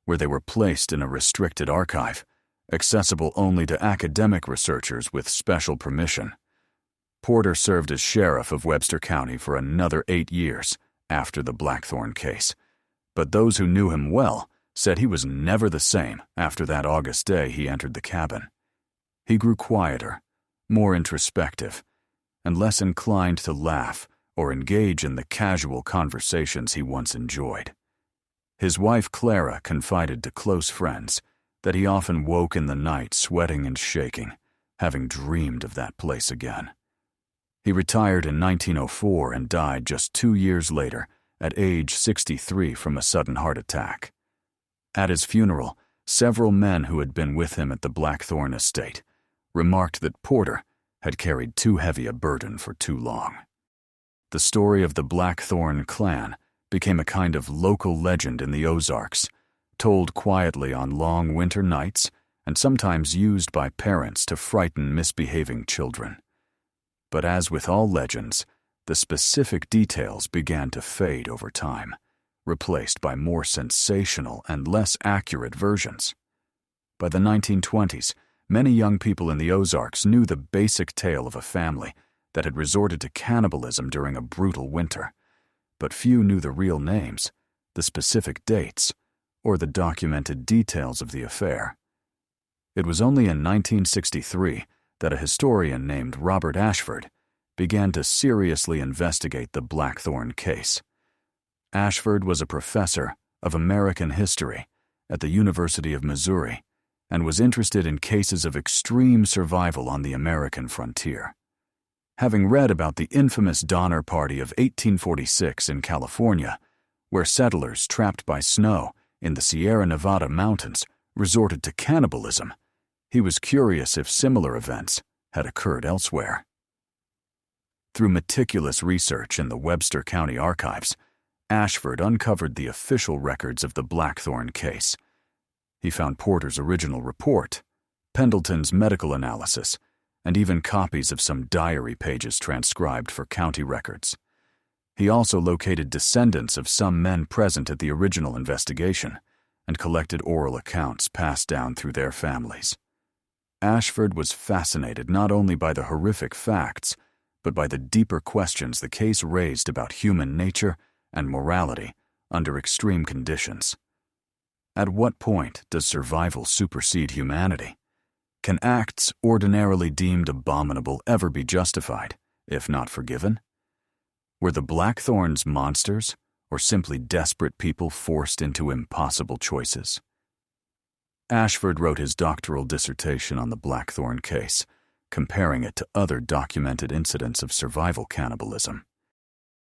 where they were placed in a restricted archive, accessible only to academic researchers with special permission. Porter served as sheriff of Webster County for another 8 years after the Blackthorn case, but those who knew him well said he was never the same after that August day he entered the cabin. He grew quieter, more introspective, and less inclined to laugh or engage in the casual conversations he once enjoyed. His wife Clara confided to close friends that he often woke in the night sweating and shaking, having dreamed of that place again. He retired in 1904 and died just 2 years later at age 63 from a sudden heart attack. At his funeral, several men who had been with him at the Blackthorn estate remarked that Porter had carried too heavy a burden for too long. The story of the Blackthorn clan became a kind of local legend in the Ozarks, told quietly on long winter nights and sometimes used by parents to frighten misbehaving children. But as with all legends, the specific details began to fade over time, replaced by more sensational and less accurate versions. By the 1920s, many young people in the Ozarks knew the basic tale of a family that had resorted to cannibalism during a brutal winter, but few knew the real names, the specific dates, or the documented details of the affair. It was only in 1963 that a historian named Robert Ashford began to seriously investigate the Blackthorn case. Ashford was a professor of American history at the University of Missouri and was interested in cases of extreme survival on the American frontier. Having read about the infamous Donner Party of 1846 in California, where settlers trapped by snow in the Sierra Nevada mountains resorted to cannibalism, he was curious if similar events had occurred elsewhere. Through meticulous research in the Webster County archives, Ashford uncovered the official records of the Blackthorn case. He found Porter's original report, Pendleton's medical analysis, and even copies of some diary pages transcribed for county records. He also located descendants of some men present at the original investigation and collected oral accounts passed down through their families. Ashford was fascinated not only by the horrific facts, but by the deeper questions the case raised about human nature and morality under extreme conditions. At what point does survival supersede humanity? Can acts ordinarily deemed abominable ever be justified, if not forgiven? Were the Blackthorns monsters, or simply desperate people forced into impossible choices? Ashford wrote his doctoral dissertation on the Blackthorn case, comparing it to other documented incidents of survival cannibalism.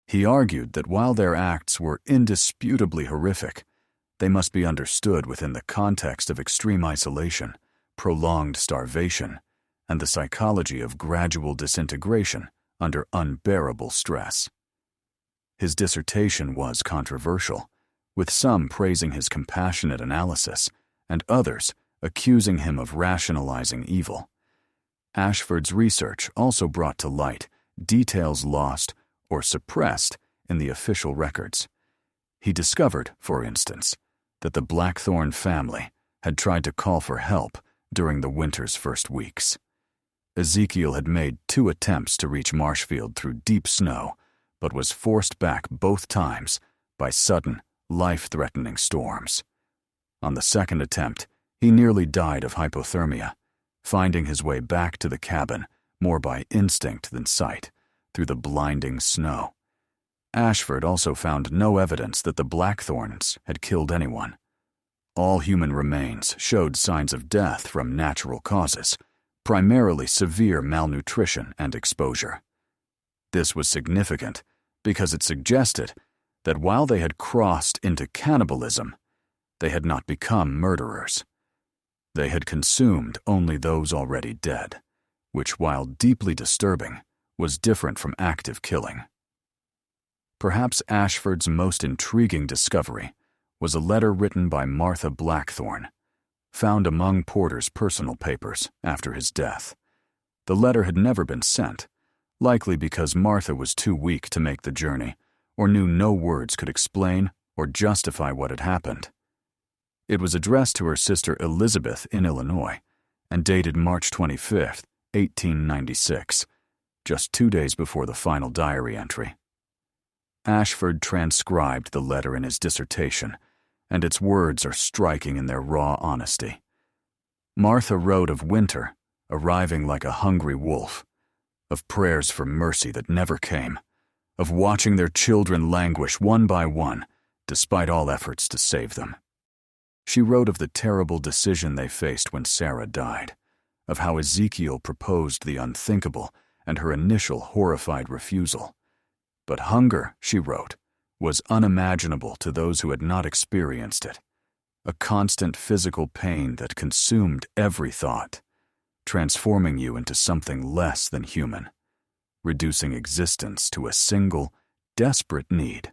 He argued that while their acts were indisputably horrific, they must be understood within the context of extreme isolation, prolonged starvation, and the psychology of gradual disintegration under unbearable stress. His dissertation was controversial, with some praising his compassionate analysis and others accusing him of rationalizing evil. Ashford's research also brought to light details lost or suppressed in the official records. He discovered, for instance, that the Blackthorn family had tried to call for help during the winter's first weeks. Ezekiel had made 2 attempts to reach Marshfield through deep snow, but was forced back both times by sudden, life-threatening storms. On the second attempt, he nearly died of hypothermia, finding his way back to the cabin more by instinct than sight, through the blinding snow. Ashford also found no evidence that the Blackthorns had killed anyone. All human remains showed signs of death from natural causes, primarily severe malnutrition and exposure. This was significant because it suggested that while they had crossed into cannibalism, they had not become murderers. They had consumed only those already dead, which, while deeply disturbing, was different from active killing. Perhaps Ashford's most intriguing discovery was a letter written by Martha Blackthorn, found among Porter's personal papers after his death. The letter had never been sent, likely because Martha was too weak to make the journey, or knew no words could explain or justify what had happened. It was addressed to her sister Elizabeth in Illinois and dated March 25, 1896, just 2 days before the final diary entry. Ashford transcribed the letter in his dissertation, and its words are striking in their raw honesty. Martha wrote of winter arriving like a hungry wolf, of prayers for mercy that never came, of watching their children languish one by one despite all efforts to save them. She wrote of the terrible decision they faced when Sarah died, of how Ezekiel proposed the unthinkable and her initial horrified refusal. But hunger, she wrote, was unimaginable to those who had not experienced it, a constant physical pain that consumed every thought, transforming you into something less than human, reducing existence to a single, desperate need.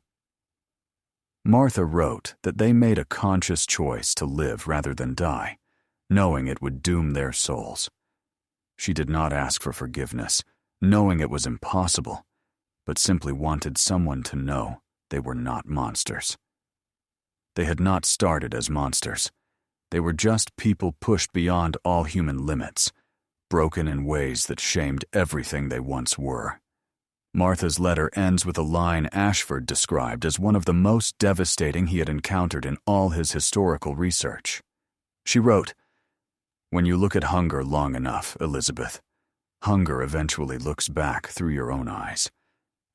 Martha wrote that they made a conscious choice to live rather than die, knowing it would doom their souls. She did not ask for forgiveness, knowing it was impossible, but simply wanted someone to know they were not monsters. They had not started as monsters. They were just people pushed beyond all human limits, broken in ways that shamed everything they once were. Martha's letter ends with a line Ashford described as one of the most devastating he had encountered in all his historical research. She wrote, "When you look at hunger long enough, Elizabeth, hunger eventually looks back through your own eyes,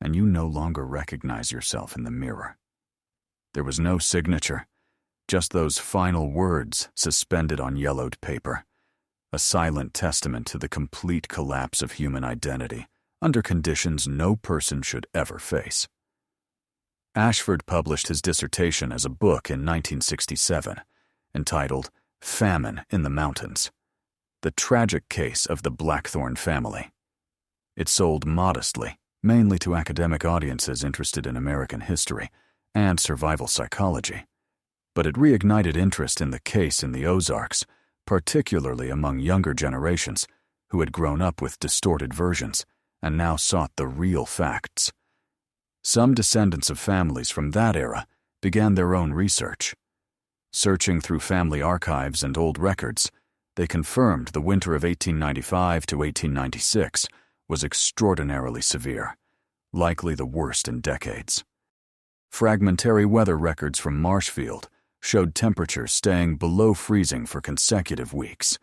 and you no longer recognize yourself in the mirror." There was no signature, just those final words suspended on yellowed paper, a silent testament to the complete collapse of human identity under conditions no person should ever face. Ashford published his dissertation as a book in 1967, entitled Famine in the Mountains: The Tragic Case of the Blackthorn Family. It sold modestly, mainly to academic audiences interested in American history and survival psychology, but it reignited interest in the case in the Ozarks, particularly among younger generations who had grown up with distorted versions and now sought the real facts. Some descendants of families from that era began their own research. Searching through family archives and old records, they confirmed the winter of 1895 to 1896 was extraordinarily severe, likely the worst in decades. Fragmentary weather records from Marshfield showed temperatures staying below freezing for consecutive weeks,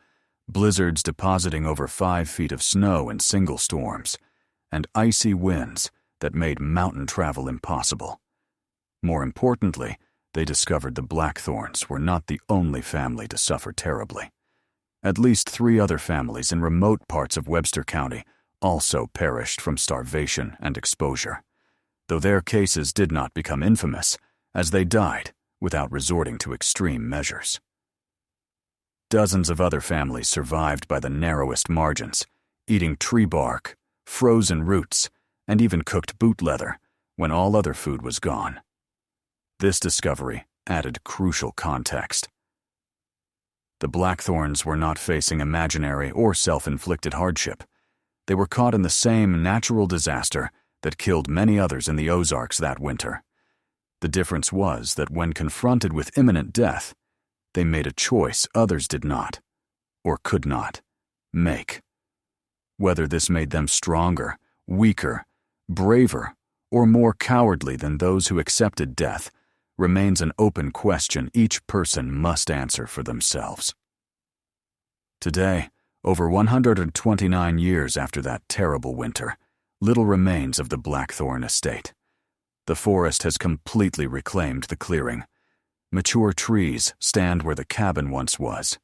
blizzards depositing over 5 feet of snow in single storms, and icy winds that made mountain travel impossible. More importantly, they discovered the Blackthorns were not the only family to suffer terribly. At least 3 other families in remote parts of Webster County also perished from starvation and exposure, though their cases did not become infamous, as they died without resorting to extreme measures. Dozens of other families survived by the narrowest margins, eating tree bark, frozen roots, and even cooked boot leather when all other food was gone. This discovery added crucial context. The Blackthorns were not facing imaginary or self-inflicted hardship. They were caught in the same natural disaster that killed many others in the Ozarks that winter. The difference was that when confronted with imminent death, they made a choice others did not, or could not, make. Whether this made them stronger, weaker, braver, or more cowardly than those who accepted death remains an open question each person must answer for themselves. Today, over 129 years after that terrible winter, little remains of the Blackthorn estate. The forest has completely reclaimed the clearing. Mature trees stand where the cabin once was.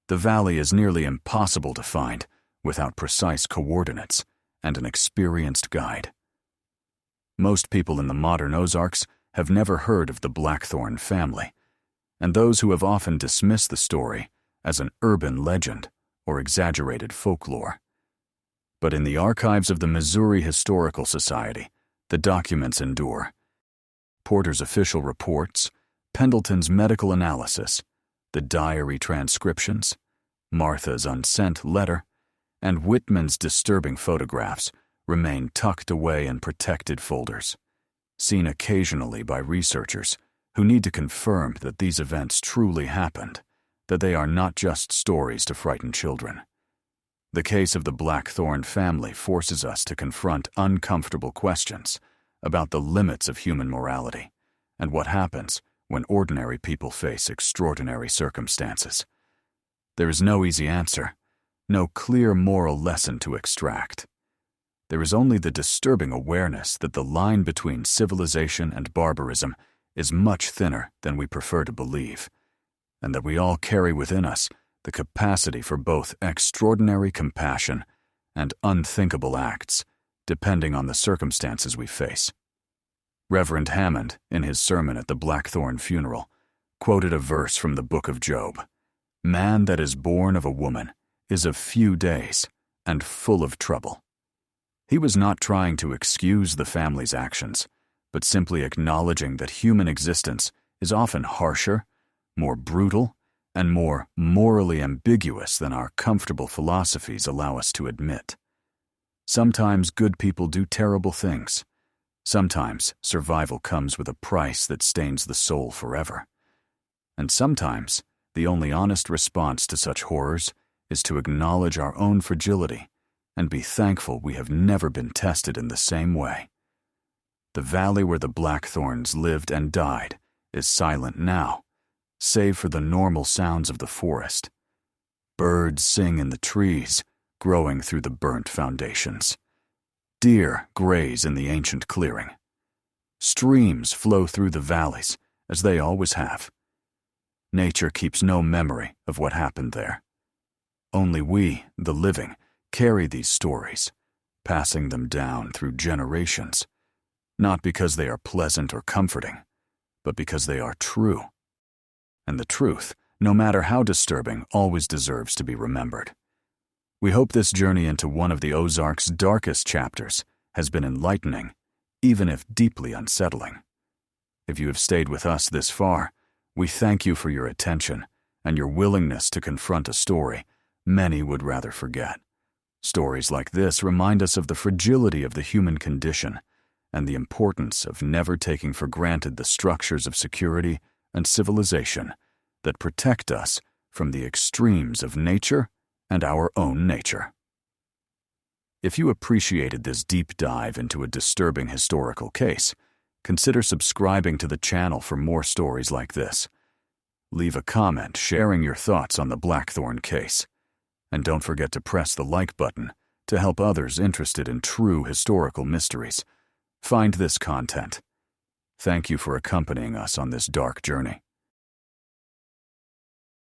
The valley is nearly impossible to find without precise coordinates and an experienced guide. Most people in the modern Ozarks have never heard of the Blackthorn family, and those who have often dismissed the story as an urban legend or exaggerated folklore. But in the archives of the Missouri Historical Society, the documents endure. Porter's official reports, Pendleton's medical analysis, the diary transcriptions, Martha's unsent letter, and Whitman's disturbing photographs remain tucked away in protected folders, seen occasionally by researchers who need to confirm that these events truly happened, that they are not just stories to frighten children. The case of the Blackthorn family forces us to confront uncomfortable questions about the limits of human morality and what happens when ordinary people face extraordinary circumstances. There is no easy answer, no clear moral lesson to extract. There is only the disturbing awareness that the line between civilization and barbarism is much thinner than we prefer to believe, and that we all carry within us the capacity for both extraordinary compassion and unthinkable acts, depending on the circumstances we face. Reverend Hammond, in his sermon at the Blackthorn funeral, quoted a verse from the book of Job: "Man that is born of a woman is of few days and full of trouble." He was not trying to excuse the family's actions, but simply acknowledging that human existence is often harsher, more brutal, and more morally ambiguous than our comfortable philosophies allow us to admit. Sometimes good people do terrible things, Sometimes survival comes with a price that stains the soul forever. And sometimes the only honest response to such horrors is to acknowledge our own fragility and be thankful we have never been tested in the same way. The valley where the Blackthorns lived and died is silent now, save for the normal sounds of the forest. Birds sing in the trees, growing through the burnt foundations. Deer graze in the ancient clearing. Streams flow through the valleys, as they always have. Nature keeps no memory of what happened there. Only we, the living, carry these stories, passing them down through generations, not because they are pleasant or comforting, but because they are true. And the truth, no matter how disturbing, always deserves to be remembered. We hope this journey into one of the Ozarks' darkest chapters has been enlightening, even if deeply unsettling. If you have stayed with us this far, we thank you for your attention and your willingness to confront a story many would rather forget. Stories like this remind us of the fragility of the human condition and the importance of never taking for granted the structures of security and civilization that protect us from the extremes of nature and our own nature. If you appreciated this deep dive into a disturbing historical case, consider subscribing to the channel for more stories like this. Leave a comment sharing your thoughts on the Blackthorn case. And don't forget to press the like button to help others interested in true historical mysteries find this content. Thank you for accompanying us on this dark journey.